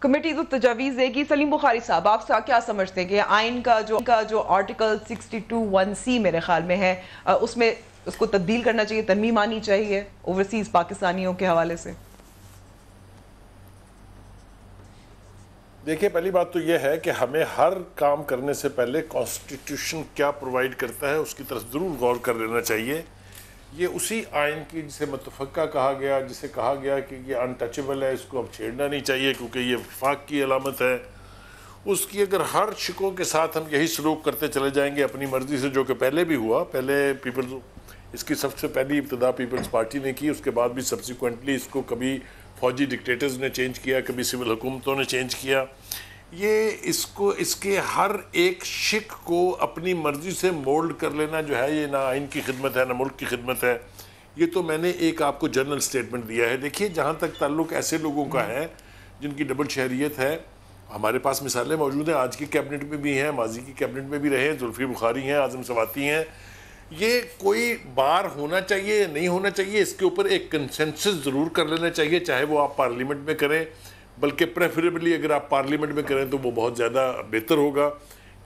कमेटी तो तजावीज़ देगी। सलीम बुखारी साहब, आप क्या समझते हैं कि आइन का जो आर्टिकल 62(1)C मेरे ख्याल में है, उसमें उसको तब्दील करना चाहिए, तरमीम आनी चाहिए ओवरसीज पाकिस्तानियों के हवाले से? देखिए, पहली बात तो यह है कि हमें हर काम करने से पहले कॉन्स्टिट्यूशन क्या प्रोवाइड करता है उसकी तरफ ज़रूर गौर कर लेना चाहिए। ये उसी आइन की जिसे मुतफ़क्का कहा गया, जिसे कहा गया कि ये अनटचेबल है, इसको अब छेड़ना नहीं चाहिए क्योंकि ये वफाक की अलामत है, उसकी अगर हर शिकों के साथ हम यही सलूक करते चले जाएंगे अपनी मर्ज़ी से, जो कि पहले भी हुआ। पहले इसकी सबसे पहली इब्तिदा पीपल्स पार्टी ने की, उसके बाद भी सब्सिक्वेंटली इसको कभी फौजी डिक्टेटर्स ने चेंज किया, कभी सिविल हुकूमतों ने चेंज किया। ये इसके हर एक शिक को अपनी मर्ज़ी से मोल्ड कर लेना जो है, ये ना आइन की खिदमत है ना मुल्क की खिदमत है। ये तो मैंने एक आपको जनरल स्टेटमेंट दिया है। देखिए, जहाँ तक ताल्लुक़ ऐसे लोगों का है जिनकी डबल शहरियत है, हमारे पास मिसालें मौजूद हैं, आज की कैबिनेट में भी हैं, माजी की कैबिनेट में भी रहे, जुल्फी बुखारी हैं, आज़म सवाती हैं। ये कोई बार होना चाहिए या नहीं होना चाहिए, इसके ऊपर एक कंसेंसस ज़रूर कर लेना चाहिए, चाहे वो आप पार्लियामेंट में करें, बल्कि प्रेफरेबली अगर आप पार्लियामेंट में करें तो वो बहुत ज़्यादा बेहतर होगा।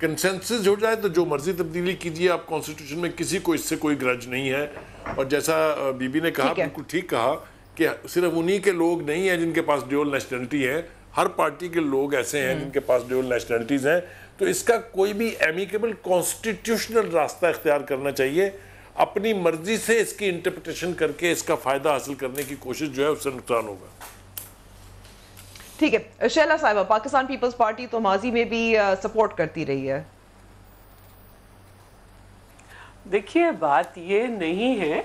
कंसेंसस हो जाए तो जो मर्ज़ी तब्दीली कीजिए आप कॉन्स्टिट्यूशन में, किसी को इससे कोई ग्रज नहीं है। और जैसा बीबी ने कहा, बिल्कुल ठीक कहा कि सिर्फ उन्हीं के लोग नहीं हैं जिनके पास ड्यूअल नेशनलिटी है, हर पार्टी के लोग ऐसे हैं जिनके पास ड्यूअल नेशनलिटीज़ हैं। तो इसका कोई भी एमिकेबल कॉन्स्टिट्यूशनल रास्ता इख्तियार करना चाहिए, अपनी मर्जी से इसकी इंटरप्रिटेशन करके इसका फ़ायदा हासिल करने की कोशिश जो है उससे नुकसान होगा। ठीक है शैला साहिबा, पाकिस्तान पीपल्स पार्टी तो माजी में भी सपोर्ट करती रही है। देखिए, बात ये नहीं है,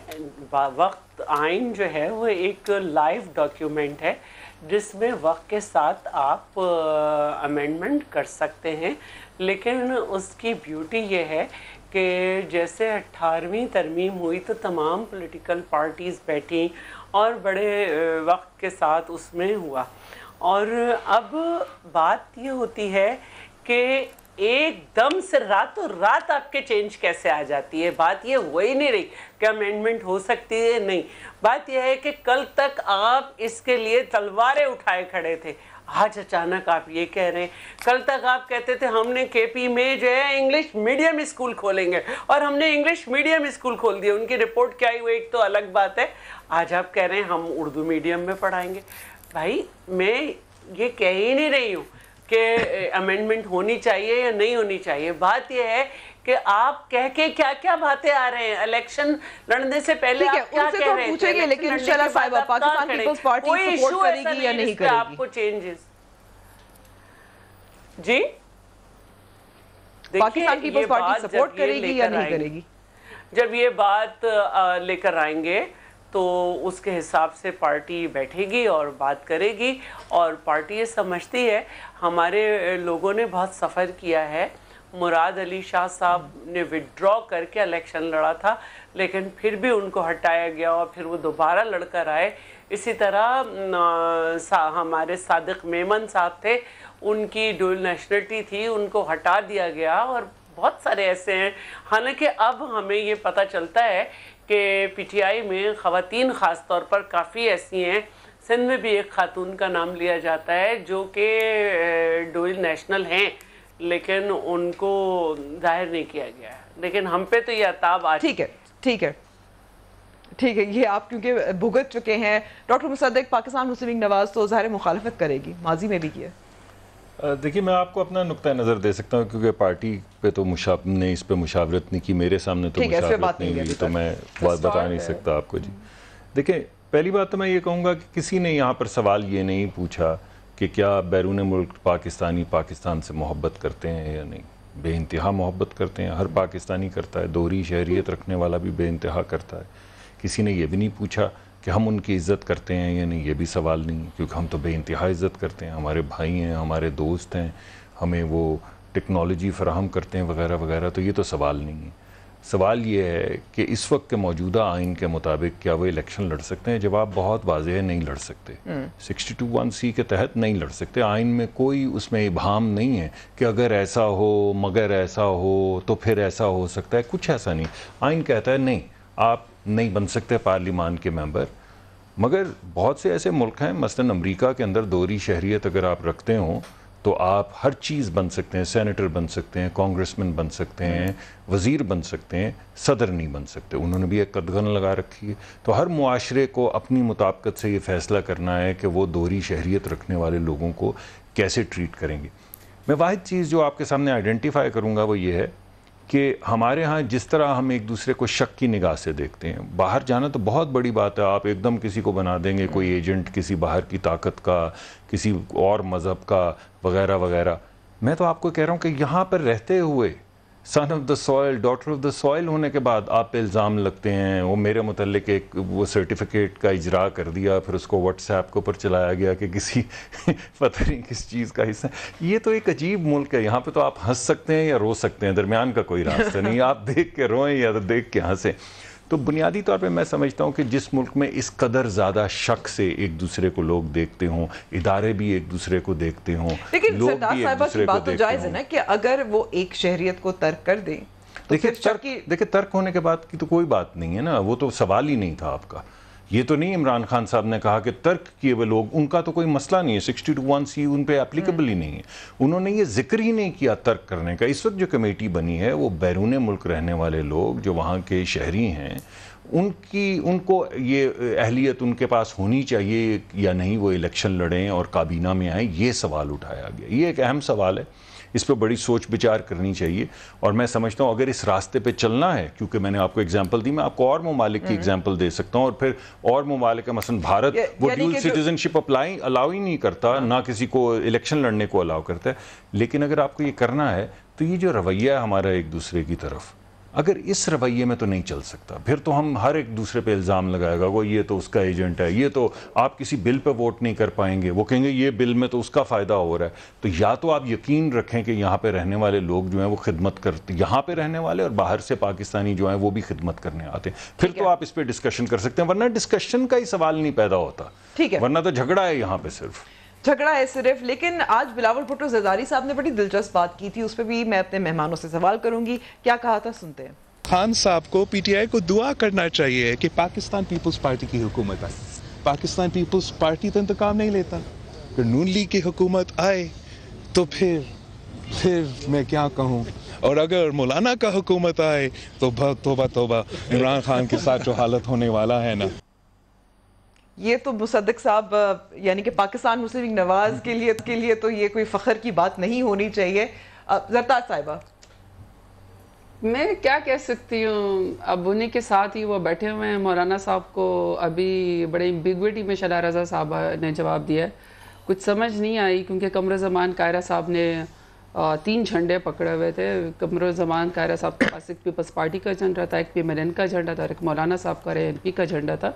वक्त आइन जो है वो एक लाइव डॉक्यूमेंट है जिसमें वक्त के साथ आप अमेंडमेंट कर सकते हैं, लेकिन उसकी ब्यूटी ये है कि जैसे 18वीं तरमीम हुई तो तमाम पॉलिटिकल पार्टीज़ बैठी और बड़े वक्त के साथ उसमें हुआ। और अब बात ये होती है कि एकदम से रातों रात आपके चेंज कैसे आ जाती है। बात ये हो ही नहीं रही कि अमेंडमेंट हो सकती है, नहीं, बात यह है कि कल तक आप इसके लिए तलवारें उठाए खड़े थे, आज अचानक आप ये कह रहे हैं। कल तक आप कहते थे हमने केपी में जो है इंग्लिश मीडियम स्कूल खोलेंगे और हमने इंग्लिश मीडियम स्कूल खोल दिया, उनकी रिपोर्ट क्या आई वो एक तो अलग बात है। आज आप कह रहे हैं हम उर्दू मीडियम में पढ़ाएंगे। भाई, मैं ये कह ही नहीं रही हूँ कि अमेंडमेंट होनी चाहिए या नहीं होनी चाहिए। बात यह है कि आप कह के क्या क्या बातें आ रहे हैं। इलेक्शन लड़ने से पहले आप क्या कह रहे हैं, लेकिन शैला साहिबा, पाकिस्तान पीपल्स पार्टी सपोर्ट करेगी या नहीं करेगी आपको चेंजेस? जी, पाकिस्तान पीपल्स पार्टी सपोर्ट करेगी या नहीं करेगी? जब ये बात लेकर आएंगे तो उसके हिसाब से पार्टी बैठेगी और बात करेगी। और पार्टी ये समझती है, हमारे लोगों ने बहुत सफ़र किया है, मुराद अली शाह साहब ने विड्रॉ करके इलेक्शन लड़ा था लेकिन फिर भी उनको हटाया गया और फिर वो दोबारा लड़कर आए। इसी तरह हमारे सादिक मेमन साहब थे, उनकी डुअल नेशनलिटी थी, उनको हटा दिया गया। और बहुत सारे ऐसे हैं। हालांकि अब हमें ये पता चलता है कि पीटीआई में ख़वातीन ख़ास तौर पर काफ़ी ऐसी हैं, सिंध में भी एक खातून का नाम लिया जाता है जो कि डुअल नेशनल हैं लेकिन उनको जाहिर नहीं किया गया है। लेकिन हम पे तो ये अताब आ ठीक है, ठीक है, ठीक है, ये आप क्योंकि भुगत चुके हैं। डॉक्टर मुसद्दिक, पाकिस्तान मुस्लिम लीग नवाज तो ज़ाहिर मुखालफत करेगी, माजी में भी किया। देखिए, मैं आपको अपना नुक्ता नज़र दे सकता हूँ क्योंकि पार्टी पे तो ने इस पे मुशावरत नहीं की, मेरे सामने तो मुशावरत नहीं हुई, तो मैं बात बता नहीं सकता आपको। जी देखिए, पहली बात तो मैं ये कहूँगा कि किसी ने यहाँ पर सवाल ये नहीं पूछा कि क्या बैरून मुल्क पाकिस्तानी पाकिस्तान से मोहब्बत करते हैं या नहीं। बेइंतहा मोहब्बत करते हैं, हर पाकिस्तानी करता है, दोहरी शहरियत रखने वाला भी बेइंतहा करता है। किसी ने ये भी नहीं पूछा कि हम उनकी इज़्ज़त करते हैं या नहीं, ये भी सवाल नहीं, क्योंकि हम तो बेइंतहा इज़्ज़त करते हैं, हमारे भाई हैं, हमारे दोस्त हैं, हमें वो टेक्नोलॉजी फ़राहम करते हैं वगैरह वगैरह, तो ये तो सवाल नहीं है। سوال یہ ہے کہ اس وقت کے موجودہ آئین کے مطابق کیا وہ الیکشن لڑ سکتے ہیں؟ جواب بہت واضح ہے، نہیں لڑ سکتے۔ 62(1) کے تحت نہیں لڑ سکتے۔ آئین میں کوئی اس میں ابہام نہیں ہے کہ اگر ایسا ہو مگر ایسا ہو تو پھر ایسا ہو سکتا ہے، کچھ ایسا نہیں۔ آئین کہتا ہے نہیں، آپ نہیں بن سکتے پارلیمان کے ممبر۔ مگر بہت سے ایسے ملک ہیں، مثلاً امریکہ کے اندر دوہری شہریت اگر آپ رکھتے ہوں تو آپ ہر چیز بن سکتے ہیں، سینیٹر بن سکتے ہیں، کانگریسمین بن سکتے ہیں، وزیر بن سکتے ہیں، صدر نہیں بن سکتے۔ انہوں نے بھی ایک قدغن لگا رکھی ہے۔ تو ہر معاشرے کو اپنی مطابقت سے یہ فیصلہ کرنا ہے کہ وہ دوہری شہریت رکھنے والے لوگوں کو کیسے ٹریٹ کریں گے۔ میں واحد چیز جو آپ کے سامنے آئیڈینٹیفائی کروں گا وہ یہ ہے کہ ہمارے ہاں جس طرح ہم ایک دوسرے کو شک کی نگاہ سے دیکھتے ہیں، باہر جانا تو بہت بڑی بات ہے، آپ ایک دم کسی کو بنا دیں گے کوئی ایجنٹ کسی باہر کی طاقت کا، کسی اور مذہب کا وغیرہ وغیرہ۔ میں تو آپ کو کہہ رہا ہوں کہ یہاں پر رہتے ہوئے son of the soil, daughter of the soil ہونے کے بعد آپ پہ الزام لگتے ہیں، وہ میرے متعلق ایک وہ سرٹیفکیٹ کا اجرا کر دیا، پھر اس کو واٹس ایپ کے اوپر چلایا گیا کہ کسی پتہ نہیں کس چیز کا حصہ۔ یہ تو ایک عجیب ملک ہے، یہاں پہ تو آپ ہنس سکتے ہیں یا رو سکتے ہیں، درمیان کا کوئی راستہ نہیں، آپ دیکھ کے روئیں یا تو دیکھ کے ہنسیں۔ تو بنیادی طور پہ میں سمجھتا ہوں کہ جس ملک میں اس قدر زیادہ شک سے ایک دوسرے کو لوگ دیکھتے ہوں، ادارے بھی ایک دوسرے کو دیکھتے ہوں، لیکن لوگ سردار بھی ایک صاحبہ کی دوسرے کو بات تو دیکھتے جائز ہے ہوں۔ نا کہ اگر وہ ایک شہریت کو ترک کر دیں، دیکھیں ترک ہونے کے بعد کی تو کوئی بات نہیں ہے نا، وہ تو سوال ہی نہیں تھا آپ کا۔ یہ تو نہیں عمران خان صاحب نے کہا کہ ترک کیے ہوئے لوگ، ان کا تو کوئی مسئلہ نہیں ہے، 62(1) ان پہ اپلیکیبل ہی نہیں ہے۔ انہوں نے یہ ذکر ہی نہیں کیا ترک کرنے کا۔ اس وقت جو کمیٹی بنی ہے وہ بیرون ملک رہنے والے لوگ جو وہاں کے شہری ہیں، ان کو یہ اہلیت ان کے پاس ہونی چاہیے یا نہیں وہ الیکشن لڑیں اور کابینہ میں آئیں، یہ سوال اٹھایا گیا۔ یہ ایک اہم سوال ہے، اس پہ بڑی سوچ بچار کرنی چاہیے۔ اور میں سمجھتا ہوں اگر اس راستے پہ چلنا ہے، کیونکہ میں نے آپ کو اگزامپل دی، میں آپ کو اور ممالک کی اگزامپل دے سکتا ہوں، اور پھر اور ممالک مثلا بھارت وہ ڈیول سٹیزن شپ الاؤ ہی نہیں کرتا، نہ کسی کو الیکشن لڑنے کو الاؤ کرتا ہے۔ لیکن اگر آپ کو یہ کرنا ہے تو یہ جو رویہ ہے ہمارا ایک دوسرے کی طرف، اگر اس رویے میں تو نہیں چل سکتا، پھر تو ہم ہر ایک دوسرے پہ الزام لگائے گا، وہ یہ تو اس کا ایجنٹ ہے، یہ تو آپ کسی بل پہ ووٹ نہیں کر پائیں گے، وہ کہیں گے یہ بل میں تو اس کا فائدہ ہو رہا ہے۔ تو یا تو آپ یقین رکھیں کہ یہاں پہ رہنے والے لوگ جو ہیں وہ خدمت کرتے، یہاں پہ رہنے والے اور باہر سے پاکستانی جو ہیں وہ بھی خدمت کرنے آتے ہیں، پھر تو آپ اس پہ ڈسکشن کر سکتے ہیں، ورنہ ڈسکشن کا ہی سوال نہیں پیدا ہوتا، ورنہ تو جھگڑا ہے یہاں پہ صرف جھگڑا ہے صرف۔ لیکن آج بلاول بھٹو زرداری صاحب نے بڑی دلچسپ بات کی تھی، اس پہ بھی میں اپنے مہمانوں سے سوال کروں گی، کیا کہا تھا سنتے ہیں۔ خان صاحب کو پی ٹی آئی کو دعا کرنا چاہیے کہ پاکستان پیپلز پارٹی کی حکومت آئے۔ پاکستان پیپلز پارٹی تو انتقام نہیں لیتا، اگر نون لیگ کی حکومت آئے تو پھر میں کیا کہوں، اور اگر مولانا کا حکومت آئے تو توبہ عمران خان کے ساتھ جو حالت ہونے والا ہے نا۔ یہ تو مصدق صاحب یعنی کہ پاکستان مسلم لیگ نواز کے لیے تو یہ کوئی فخر کی بات نہیں ہونی چاہیے۔ زردار صاحبہ میں کیا کہہ سکتی ہوں، اب انہیں کے ساتھ ہی وہ بیٹھے ہوئے ہیں۔ مولانا صاحب کو ابھی بڑے ایمبیگوٹی میں شلا رضا صاحبہ نے جواب دیا ہے، کچھ سمجھ نہیں آئی، کیونکہ قمر زمان قاہرہ صاحب نے 3 جھنڈے پکڑے ہوئے تھے۔ قمر زمان قاہرہ صاحب کے پاس ایک پیپلز پارٹی کا جھنڈا تھا، ایک PMLN کا جھنڈا تھا، ایک مولانا صاحب کا NP کا جھنڈا تھا۔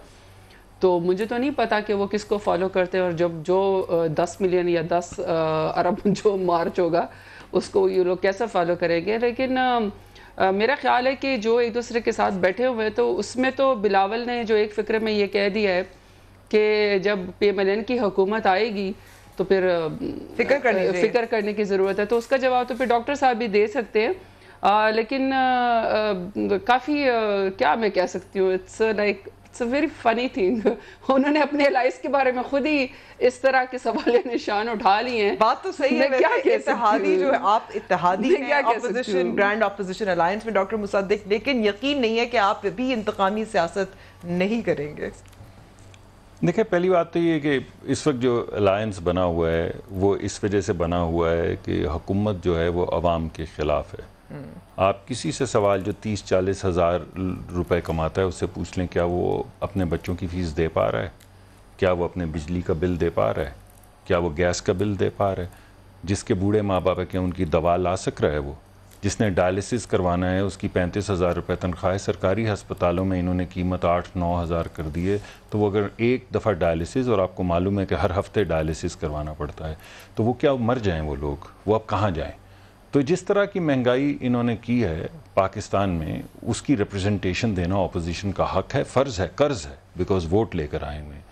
تو مجھے تو نہیں پتا کہ وہ کس کو فالو کرتے ہیں، اور جب جو 10 ملین یا 10 ارب جو مارچ ہوگا اس کو یہ لوگ کیسے فالو کریں گے۔ لیکن میرا خیال ہے کہ جو ایک دوسرے کے ساتھ بیٹھے ہوئے تو اس میں تو بلاول نے جو ایک فکرے میں یہ کہہ دیا ہے کہ جب PMLN کی حکومت آئے گی تو پھر فکر کرنے کی ضرورت ہے، تو اس کا جواب تو پھر ڈاکٹر صاحب بھی دے سکتے ہیں۔ لیکن کافی کیا میں کہہ سکتی ہوں، it's a very funny thing, انہوں نے اپنے الائز کے بارے میں خود ہی اس طرح کے سوال نشان اٹھا لیے ہیں۔ بات تو صحیح ہے، اتحادی جو ہے، آپ اتحادی ہیں اپوزیشن، گرینڈ اپوزیشن الائنس میں ڈاکٹر مصدق، لیکن یقین نہیں ہے کہ آپ بھی انتقامی سیاست نہیں کریں گے۔ دیکھیں پہلی بات تو یہ کہ اس وقت جو الائنس بنا ہوا ہے وہ اس وجہ سے بنا ہوا ہے کہ حکومت جو ہے وہ عوام کے خلاف ہے۔ آپ کسی سے سوال جو 30-40 ہزار روپے کماتا ہے اس سے پوچھ لیں کیا وہ اپنے بچوں کی فیس دے پا رہا ہے، کیا وہ اپنے بجلی کا بل دے پا رہا ہے، کیا وہ گیس کا بل دے پا رہا ہے، جس کے بوڑھے ماں باپ ہے کیا ان کی دوا لا سک رہا ہے، وہ جس نے ڈائلسس کروانا ہے اس کی 35,000 روپے تنخواہ ہے، سرکاری ہسپتالوں میں انہوں نے قیمت 8-9 ہزار کر دی ہے، تو وہ اگر ایک دفعہ ڈائلسس، اور آپ کو معلوم ہے کہ ہر ہفتے ڈائلسس کروانا پڑتا ہے، تو وہ کیا مر جائیں وہ لوگ، وہ اب کہاں جائیں؟ تو جس طرح کی مہنگائی انہوں نے کی ہے پاکستان میں، اس کی ریپرزنٹیشن دینا اپوزیشن کا حق ہے، فرض ہے، قرض ہے، بیکاز ووٹ لے کر آئے ہوئے ہیں۔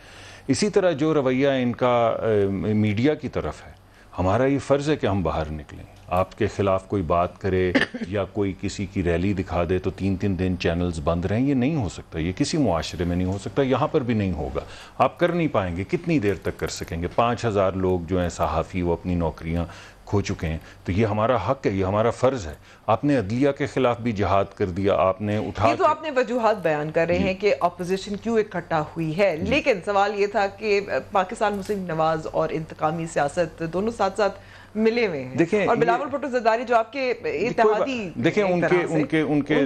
اسی طرح جو رویہ ان کا میڈیا کی طرف ہے، ہمارا یہ فرض ہے کہ ہم باہر نکلیں۔ آپ کے خلاف کوئی بات کرے یا کوئی کسی کی ریلی دکھا دے تو 3 دن چینلز بند رہیں، یہ نہیں ہو سکتا، یہ کسی معاشرے میں نہیں ہو سکتا، یہاں پر بھی نہیں ہوگا۔ آپ کر نہیں پائیں گے، کتنی دیر تک کر سکیں گے؟ 5000 لوگ جو ہیں صحافی، وہ اپنی نوکریاں کھو چکے ہیں، تو یہ ہمارا حق ہے، یہ ہمارا فرض ہے۔ آپ نے عدلیہ کے خلاف بھی جہاد کر دیا، آپ نے یہ تو آپ نے وجوہات بیان کر رہے ہیں کہ اپوزیشن کیوں اکٹھا ہوئی ہے، لیکن سوال یہ تھا کہ پاکستان مسلم نواز اور انتقامی سیاست دونوں ساتھ ساتھ ملے ہوئے ہیں، اور بلاول بھٹو زرداری جو آپ کے اتحادی، دیکھیں ان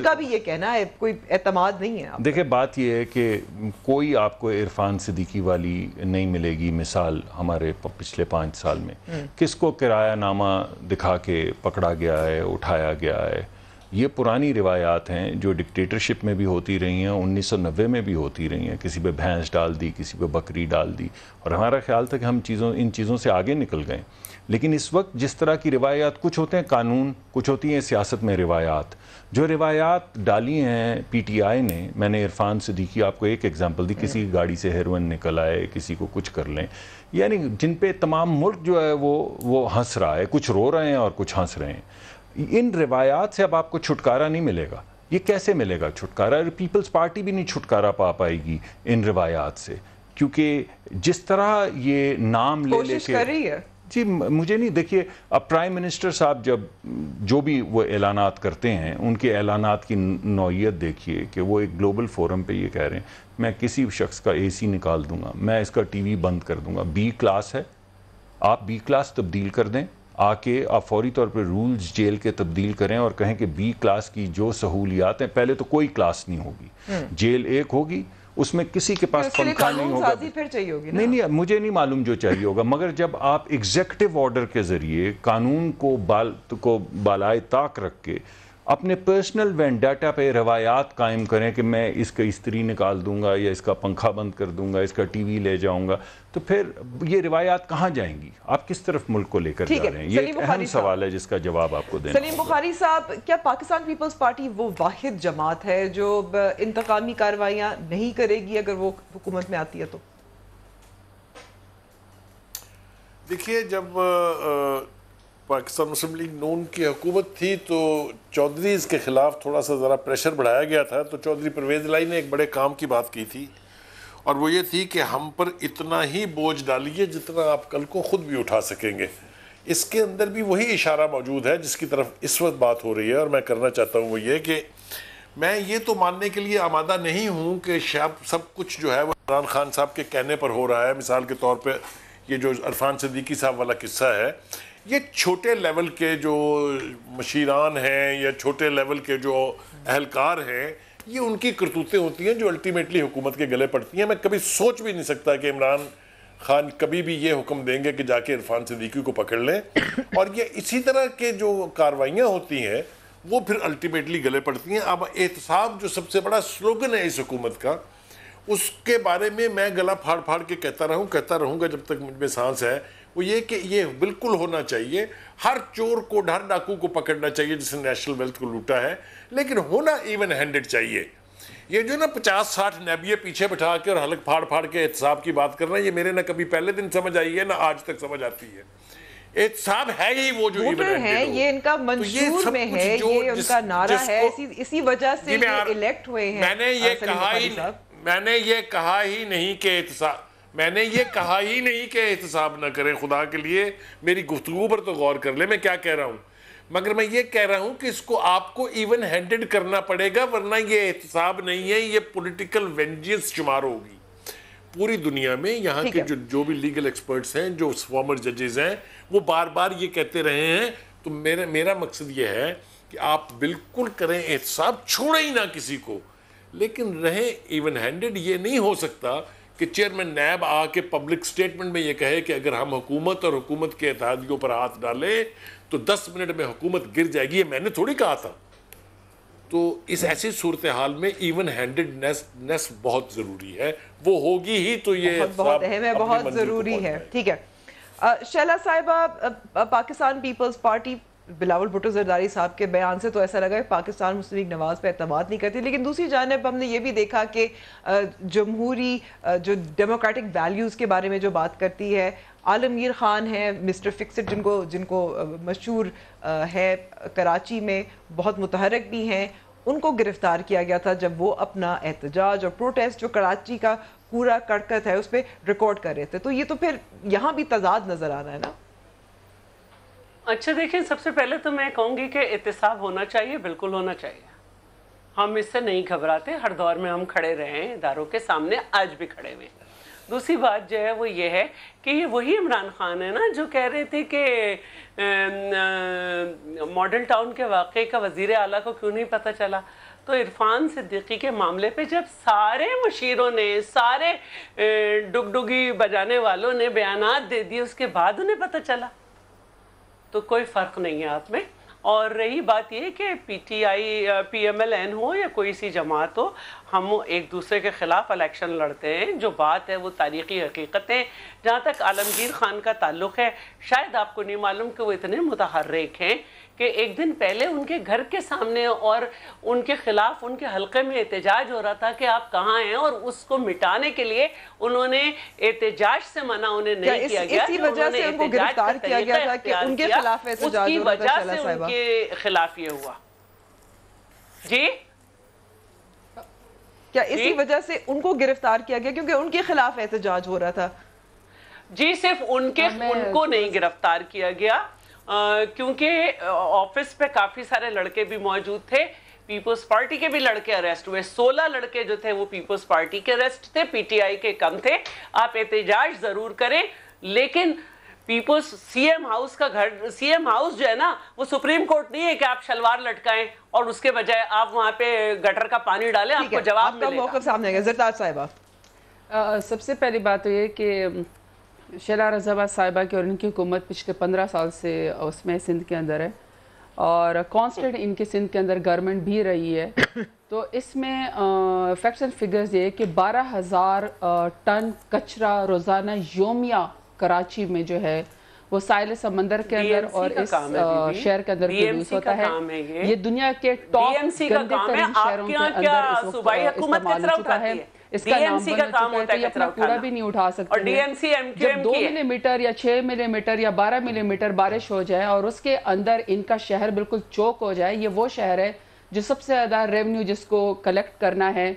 کا بھی یہ کہنا ہے کوئی اعتماد نہیں ہے۔ دیکھیں بات یہ ہے کہ کوئی آپ کو عرفان صدیقی والی نہیں ملے گی مثال ہمارے پچھلے 5 سال میں، کس کو کرایہ نامہ دکھا کے پکڑا گیا ہے، اٹھایا گیا ہے۔ یہ پرانی روایات ہیں جو ڈکٹیٹرشپ میں بھی ہوتی رہی ہیں، 1990 میں بھی ہوتی رہی ہیں، کسی پہ بھینس ڈال دی، کسی پہ بکری ڈال دی، اور ہمارا خیال تھا کہ ہم ان چیزوں سے آگے نکل گئے۔ لیکن اس وقت جس طرح کی روایات، کچھ ہوتے ہیں قانون، کچھ ہوتی ہیں سیاست میں روایات، جو روایات ڈالی ہیں پی ٹی آئی نے، میں نے عرفان صدیقی آپ کو ایک ایگزامپل دی، کسی کی گاڑی سے ہیروئن نکل آئے، کسی کو کچھ کر لیں، یعنی جن پہ تمام ملک جو ہے وہ ہنس رہا ہے، کچھ رو رہے ہیں اور کچھ ہنس رہے ہیں۔ ان روایات سے اب آپ کو چھٹکارا نہیں ملے گا۔ یہ کیسے ملے گا چھٹکارا؟ پیپلز پارٹی بھی نہیں چھٹکارا پا پائے گی ان روایات سے، کیونکہ جس طرح یہ نام لے لے کے، کر رہی ہے جی مجھے نہیں، دیکھیے اب پرائم منسٹر صاحب جب جو بھی وہ اعلانات کرتے ہیں، ان کے اعلانات کی نوعیت دیکھیے کہ وہ ایک گلوبل فورم پہ یہ کہہ رہے ہیں میں کسی شخص کا اے سی نکال دوں گا، میں اس کا ٹی وی بند کر دوں گا۔ بی کلاس ہے، آپ بی کلاس تبدیل کر دیں، آ کے آپ فوری طور پہ رولز جیل کے تبدیل کریں اور کہیں کہ بی کلاس کی جو سہولیات ہیں، پہلے تو کوئی کلاس نہیں ہوگی، جیل ایک ہوگی، اس میں کسی کے پاس پنکھا نہیں ہوگا، نہیں مجھے نہیں معلوم جو چاہیے ہوگا، مگر جب آپ ایگزیکٹو آرڈر کے ذریعے قانون کو بالائے طاق رکھ کے اپنے پرسنل وینڈیٹا پہ روایات قائم کریں کہ میں اس کا استری نکال دوں گا یا اس کا پنکھا بند کر دوں گا، اس کا ٹی وی لے جاؤں گا، تو پھر یہ روایات کہاں جائیں گی؟ آپ کس طرف ملک کو لے کر جا رہے ہیں؟ یہ ایک اہم سوال ہے جس کا جواب آپ کو دینا۔ سلیم بخاری صاحب، کیا پاکستان پیپلز پارٹی وہ واحد جماعت ہے جو انتقامی کارروائیاں نہیں کرے گی اگر وہ حکومت میں آتی ہے تو؟ دیکھیے، جب پاکستان مسلم لیگ نون کی حکومت تھی تو چودھریز کے خلاف تھوڑا سا ذرا پریشر بڑھایا گیا تھا، تو چودھری پرویز الہی نے ایک بڑے کام کی بات کی تھی، اور وہ یہ تھی کہ ہم پر اتنا ہی بوجھ ڈالیے جتنا آپ کل کو خود بھی اٹھا سکیں گے۔ اس کے اندر بھی وہی اشارہ موجود ہے جس کی طرف اس وقت بات ہو رہی ہے، اور میں کرنا چاہتا ہوں وہ یہ کہ میں یہ تو ماننے کے لیے آمادہ نہیں ہوں کہ سب کچھ جو ہے وہ عمران خان صاحب کے کہنے پر ہو رہا ہے۔ مثال کے طور پہ یہ جو عرفان صدیقی صاحب والا قصہ ہے، یہ چھوٹے لیول کے جو مشیران ہیں یا چھوٹے لیول کے جو اہلکار ہیں، یہ ان کی کرتوتیں ہوتی ہیں جو الٹیمیٹلی حکومت کے گلے پڑتی ہیں۔ میں کبھی سوچ بھی نہیں سکتا کہ عمران خان کبھی بھی یہ حکم دیں گے کہ جا کے عرفان صدیقی کو پکڑ لیں، اور یہ اسی طرح کے جو کاروائیاں ہوتی ہیں وہ پھر الٹیمیٹلی گلے پڑتی ہیں۔ اب احتساب جو سب سے بڑا سلوگن ہے اس حکومت کا، اس کے بارے میں گلا پھاڑ پھاڑ کے کہتا رہوں گا جب تک مجھ میں سانس ہے، وہ یہ کہ یہ بالکل ہونا چاہیے، ہر چور کو، ہر ڈاکو کو پکڑنا چاہیے جس نے نیشنل ویلتھ کو لوٹا ہے، لیکن ہونا ایون ہینڈڈ چاہیے۔ یہ جو نا 50-60 نیبیے پیچھے بٹھا کے اور حلق پھاڑ پھاڑ کے احتساب کی بات کرنا، یہ میرے نہ کبھی پہلے دن سمجھ آئی ہے نہ آج تک سمجھ آتی ہے۔ احتساب ہے ہی وہ جو ایون ہینڈڈ ہو، یہ ان کا منشور میں ہے، یہ ان کا نعرہ ہے، اسی وجہ سے یہ الیکٹ ہوئے ہیں۔ میں نے یہ کہا ہی نہیں کہ احتساب نہ کریں، خدا کے لیے میری گفتگو پر تو غور کر لیں میں کیا کہہ رہا ہوں، مگر میں یہ کہہ رہا ہوں کہ اس کو آپ کو ایون ہینڈڈ کرنا پڑے گا، ورنہ یہ احتساب نہیں ہے، یہ پولیٹیکل وینجنس شمار ہوگی۔ پوری دنیا میں یہاں کے جو بھی لیگل ایکسپرٹس ہیں، جو فارمر ججز ہیں، وہ بار بار یہ کہتے رہے ہیں، تو میرا مقصد یہ ہے کہ آپ بالکل کریں احتساب، چھوڑیں ہی نہ کسی کو، لیکن رہیں ایون ہینڈڈ۔ یہ نہیں ہو سکتا کہ چیئرمین نیب آ کے پبلک سٹیٹمنٹ میں یہ کہے کہ اگر ہم حکومت اور حکومت کے اتحادیوں پر ہاتھ ڈالیں تو 10 منٹ میں حکومت گر جائے گی۔ یہ میں نے تھوڑی کہا تھا۔ تو اس ایسی صورتحال میں ایون ہینڈڈنس بہت ضروری ہے، وہ ہوگی ہی تو یہ بہت اہم ہے، بہت ضروری ہے۔ ٹھیک ہے، شیلا صاحبہ، پاکستان پیپلز پارٹی بلاول بھٹو زرداری صاحب کے بیان سے تو ایسا لگا کہ پاکستان مسلم لیگ نواز پہ اعتماد نہیں کرتی، لیکن دوسری جانب ہم نے یہ بھی دیکھا کہ جمہوری جو ڈیموکریٹک ویلیوز کے بارے میں جو بات کرتی ہے، عالمگیر خان ہے مسٹر فکسڈ جن کو مشہور ہے کراچی میں، بہت متحرک بھی ہیں، ان کو گرفتار کیا گیا تھا جب وہ اپنا احتجاج اور پروٹیسٹ جو کراچی کا پورا کڑکت ہے اس پہ ریکارڈ کر رہے تھے. تو یہ تو پھر یہاں بھی تضاد نظر آ رہا ہے نا. اچھا دیکھیں، سب سے پہلے تو میں کہوں گی کہ احتساب ہونا چاہیے، بالکل ہونا چاہیے. ہم اس سے نہیں گھبراتے، ہر دور میں ہم کھڑے رہے ہیں اداروں کے سامنے، آج بھی کھڑے ہوئے. دوسری بات جو ہے وہ یہ ہے کہ یہ وہی عمران خان ہے نا جو کہہ رہے تھے کہ ماڈل ٹاؤن کے واقعے کا وزیر اعلیٰ کو کیوں نہیں پتہ چلا. تو عرفان صدیقی کے معاملے پہ جب سارے مشیروں نے، سارے ڈگڈگی بجانے والوں نے بیانات دے دیے، اس کے بعد انہیں پتہ چلا. تو کوئی فرق نہیں ہے آپ میں. اور رہی بات یہ کہ P T I, P M L N ہو یا کوئی سی جماعت ہو، ہم ایک دوسرے کے خلاف الیکشن لڑتے ہیں. جو بات ہے وہ تاریخی حقیقتیں. جہاں تک عالمگیر خان کا تعلق ہے، شاید آپ کو نہیں معلوم کہ وہ اتنے متحرک ہیں کہ ایک دن پہلے ان کے گھر کے سامنے اور ان کے خلاف ان کے حلقے میں احتجاج ہو رہا تھا کہ آپ کہاں ہیں، اور اس کو مٹانے کے لیے انہوں نے احتجاج سے منع انہیں نہیں کیا گیا. اسی وجہ سے ان کو گرفتار کیا گیا تھا کہ ان کے خلاف احتجاج ہو رہا تھا. اس کی وجہ سے ان کے خلاف یہ ہوا. جی کیا اسی وجہ سے ان کو گرفتار کیا گیا کیونکہ ان کے خلاف احتجاج ہو رہا تھا؟ جی صرف ان کو نہیں گرفتار کیا گیا، کیونکہ آفس پہ کافی سارے لڑکے بھی موجود تھے. پیپلز پارٹی کے بھی لڑکے اریسٹ ہوئے. 16 لڑکے جو تھے وہ پیپلز پارٹی کے اریسٹ تھے، پی ٹی آئی کے کم تھے. آپ احتجاج ضرور کریں، لیکن پیپلز سی ایم ہاؤس کا گھر، سی ایم ہاؤس جو ہے نا وہ سپریم کورٹ نہیں ہے کہ آپ شلوار لٹکائیں اور اس کے بجائے آپ وہاں پہ گٹر کا پانی ڈالیں. آپ کو جواب ملے گا. موقف سامنے گا. زرتاج صاحبہ، سب سے پہلی بات تو یہ کہ شیلا رضا صاحبہ کی اور ان کی حکومت پچھلے 15 سال سے اس میں سندھ کے اندر ہے، اور کانسٹنٹ ان کے سندھ کے اندر گورنمنٹ بھی رہی ہے. تو اس میں فیکٹس اینڈ فگرز یہ کہ 12,000 ٹن کچرا روزانہ یومیہ کراچی میں جو ہے وہ ساحل سمندر کے اندر اور اس شہر کے اندر پروڈیوس ہوتا ہے. یہ دنیا کے ٹاپ گندے ترین شہروں کے اندر اس وقت استعمال ہو چکا ہے. اس کا نام بن چکا ہے. یہ اپنا کوڑا بھی نہیں اٹھا سکتے ہیں. جب 2 ملی میٹر یا 6 ملی میٹر یا 12 ملی میٹر بارش ہو جائے اور اس کے اندر ان کا شہر بالکل چوک ہو جائے، یہ وہ شہر ہے جو سب سے زیادہ ریونیو جس کو کلیکٹ کرنا ہے،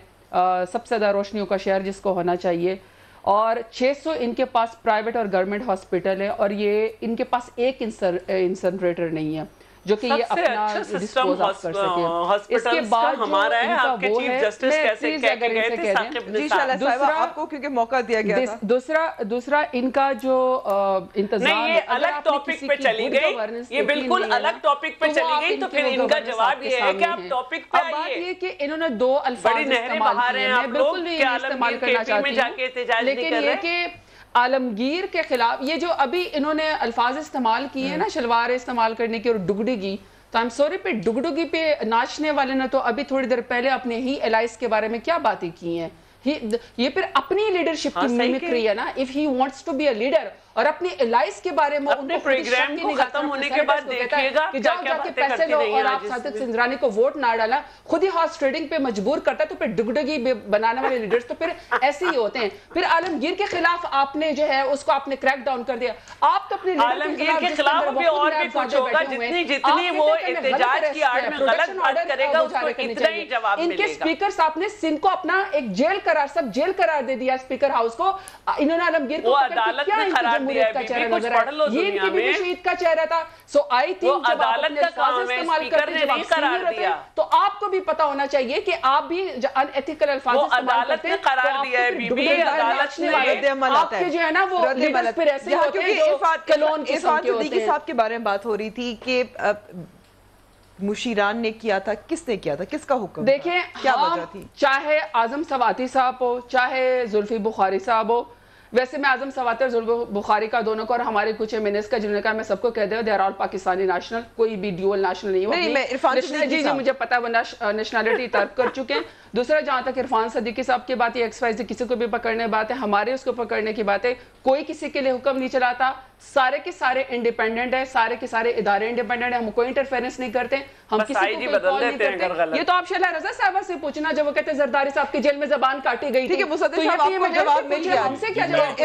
سب سے زیادہ روشنیوں کا شہر جس کو ہونا چاہیے. اور 600 ان کے پاس پرائیویٹ اور گورنمنٹ ہاسپٹل ہے، اور یہ ان کے پاس ایک انسنریٹر نہیں ہے جو کہ یہ اپنا ڈسپوز آف کر سکے. اس کے بعد ہمارا ہے آپ کے چیف جسٹس کیسے کہہ کے گئے تھے ثاقب نثار. دوسرا آپ کو کیونکہ موقع دیا گیا تھا. دوسرا ان کا جو انتظام نہیں، یہ الگ ٹاپک پہ چلی گئی، یہ بالکل الگ ٹاپک پہ چلی گئی. تو پھر ان کا جواب یہ ہے کہ آپ ٹاپک پہ آئیے. بات یہ کہ انہوں نے 2 الفاظ استعمال کیے ہیں، بالکل بھی استعمال کرنا چاہتی ہوں، لیکن یہ کہ عالمگیر کے خلاف یہ جو ابھی انہوں نے الفاظ استعمال کیے ہیں نا، شلوار استعمال کرنے کی اور ڈگڈگی، تو I'm sorry پہ ڈگڈگی پہ ناچنے والے نے تو ابھی تھوڑی دیر پہلے اپنے ہی الائز کے بارے میں کیا باتیں کی ہیں. یہ پھر اپنی لیڈرشپ کی میمکری ہے نا. if he wants to be a leader اور اپنی الائز کے بارے میں اپنے پروگرام کو ختم ہونے کے بعد دیکھیے گا کہ جاؤ جا کے پیسے لو اور آپ صادق سنجرانی کو ووٹ نہ ڈالا، خود ہی ہارس ٹریڈنگ پہ مجبور کرتا ہے. تو پھر ڈگڈگی بنانے والے لیڈرز تو پھر ایسے ہی ہوتے ہیں. پھر عالمگیر کے خلاف آپ نے جو ہے اس کو آپ نے کریک ڈاؤن کر دیا. آپ تو اپنے عالمگیر کے خلاف بھی اور بھی کچھ ہوگا. جتنی وہ احتجاج کی آڑ میں غلط بات کرے گا اس کو اتنا ہی جواب ملے گا. ان کے سپیکر صاحب نے سندھ کو اپنا ایک جیل قرار دے دیا اسپیکر ہاؤس کو. انہوں نے عالمگیر کو عدالت نے قرار دیا ہے. یہ ان کی بھی شہید کا چہرہ تھا. سو آئی تھنک جب آپ اپنے الفاظ استعمال کرتے جب آپ سینئر ہوتے ہیں تو آپ کو بھی پتا ہونا چاہیے کہ آپ بھی ان ایتھیکل الفاظ استعمال کرتے ہیں. قرار دیا ہے بی بی عدالت نے. آپ کے جو ہے نا وہ لیڈرز پھر ایسے ہوتے ہیں جو کلون قسم کے ہوتے ہیں. صاحب کے بارے میں بات ہو رہی تھی کہ مشیران نے کیا تھا، کس نے کیا تھا، کس کا حکم؟ دیکھیں کیا وجہ تھی؟ چاہے اعظم سواتی صاحب ہو، چاہے زلفی بخاری صاحب ہو. ویسے میں اعظم سواتی اور زلفی بخاری کا دونوں کو اور ہمارے کچھ منسٹر کا جنہوں نے کہا میں سب کو کہہ دیا they are all Pakistani national, کوئی بھی ڈیول نیشنل نہیں ہو. جی مجھے پتا وہ نیشنلٹی ترک کر چکے ہیں. دوسرا جہاں تک عرفان صدیقی صاحب کی بات ہے، ایکس وائی زی کسی کو بھی پکڑنے بات ہے، ہمارے اس کو پکڑنے کی بات ہے. کوئی کسی کے لیے حکم نہیں چلاتا. सारे के सारे इंडिपेंडेंट है, सारे के सारे इदारे इंडिपेंडेंट है, हम कोई इंटरफेरेंस नहीं करते, हम किसी को कोई कॉल नहीं करते। ये तो आप शैला रज़ा साहबा से पूछना, जब वो कहते हैं जरदारी साहब की जेल में जबान काटी गई थी, मुसद्दिक साहब आपको जवाब मिल गया, हमसे क्या जवाब?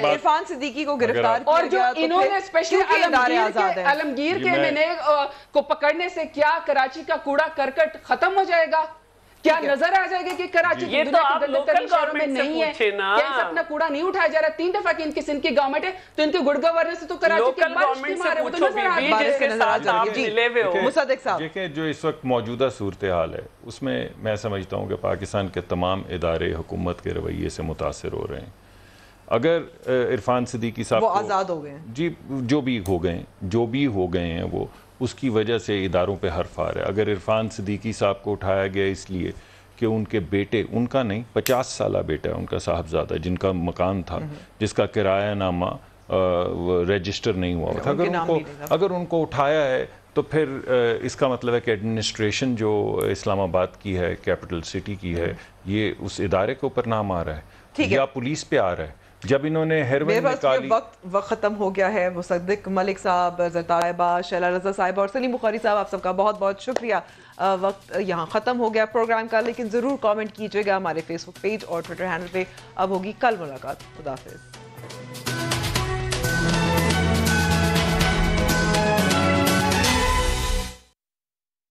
इरफान सिद्दीकी को गिरफ्तार किया और जो इन्होंने स्पेशली आलमगीर के मैंने को पकड़ने से क्या कराची का कूड़ा करकट खत्म हो जाएगा? क्या नजर आ जाएगा कि कराची ये तो आप लोकल गवर्नमेंट से पूछे ना, कैसे अपना कूड़ा नहीं उठाया जा रहा? 3 दफा की इनकी सिंध की गवर्नमेंट है, तो इनके गुड गवर्नेंस से तो कराची के गवर्नमेंट से पूछो, मुसद्दिक साहब देखिए जो इस वक्त मौजूदा सूरत हाल है उसमें मैं समझता हूँ कि पाकिस्तान के तमाम इदारे हुकूमत के रवैये से मुतासर हो रहे हैं। अगर इरफान सिद्दीकी साहब वो आज़ाद हो गए जी, जो भी हो गए हैं वो उसकी वजह से इदारों पे हर्फ आ रहा है। अगर इरफान सिद्दीकी साहब को उठाया गया इसलिए कि उनके बेटे, उनका नहीं 50 साला बेटा है उनका साहबजादा, जिनका मकान था, जिसका किराया नामा रजिस्टर नहीं हुआ था, अगर उनको उठाया है तो फिर इसका मतलब है कि एडमिनिस्ट्रेशन जो इस्लामाबाद की है, कैपिटल सिटी की है, ये उस इदारे के ऊपर नाम आ रहा है या पुलिस पे आ रहा है। जब इन्होंने हेरोइन निकाली, वक्त खत्म हो गया है। मुसद्दिक मलिक साहब, जरदारी साहिबा, शैला रज़ा साहिबा और सलीम बुखारी साहब, आप सबका बहुत बहुत शुक्रिया। वक्त यहाँ ख़त्म हो गया प्रोग्राम का, लेकिन ज़रूर कमेंट कीजिएगा हमारे फेसबुक पेज और ट्विटर हैंडल पे। अब होगी कल मुलाकात। खुदा हाफिज़।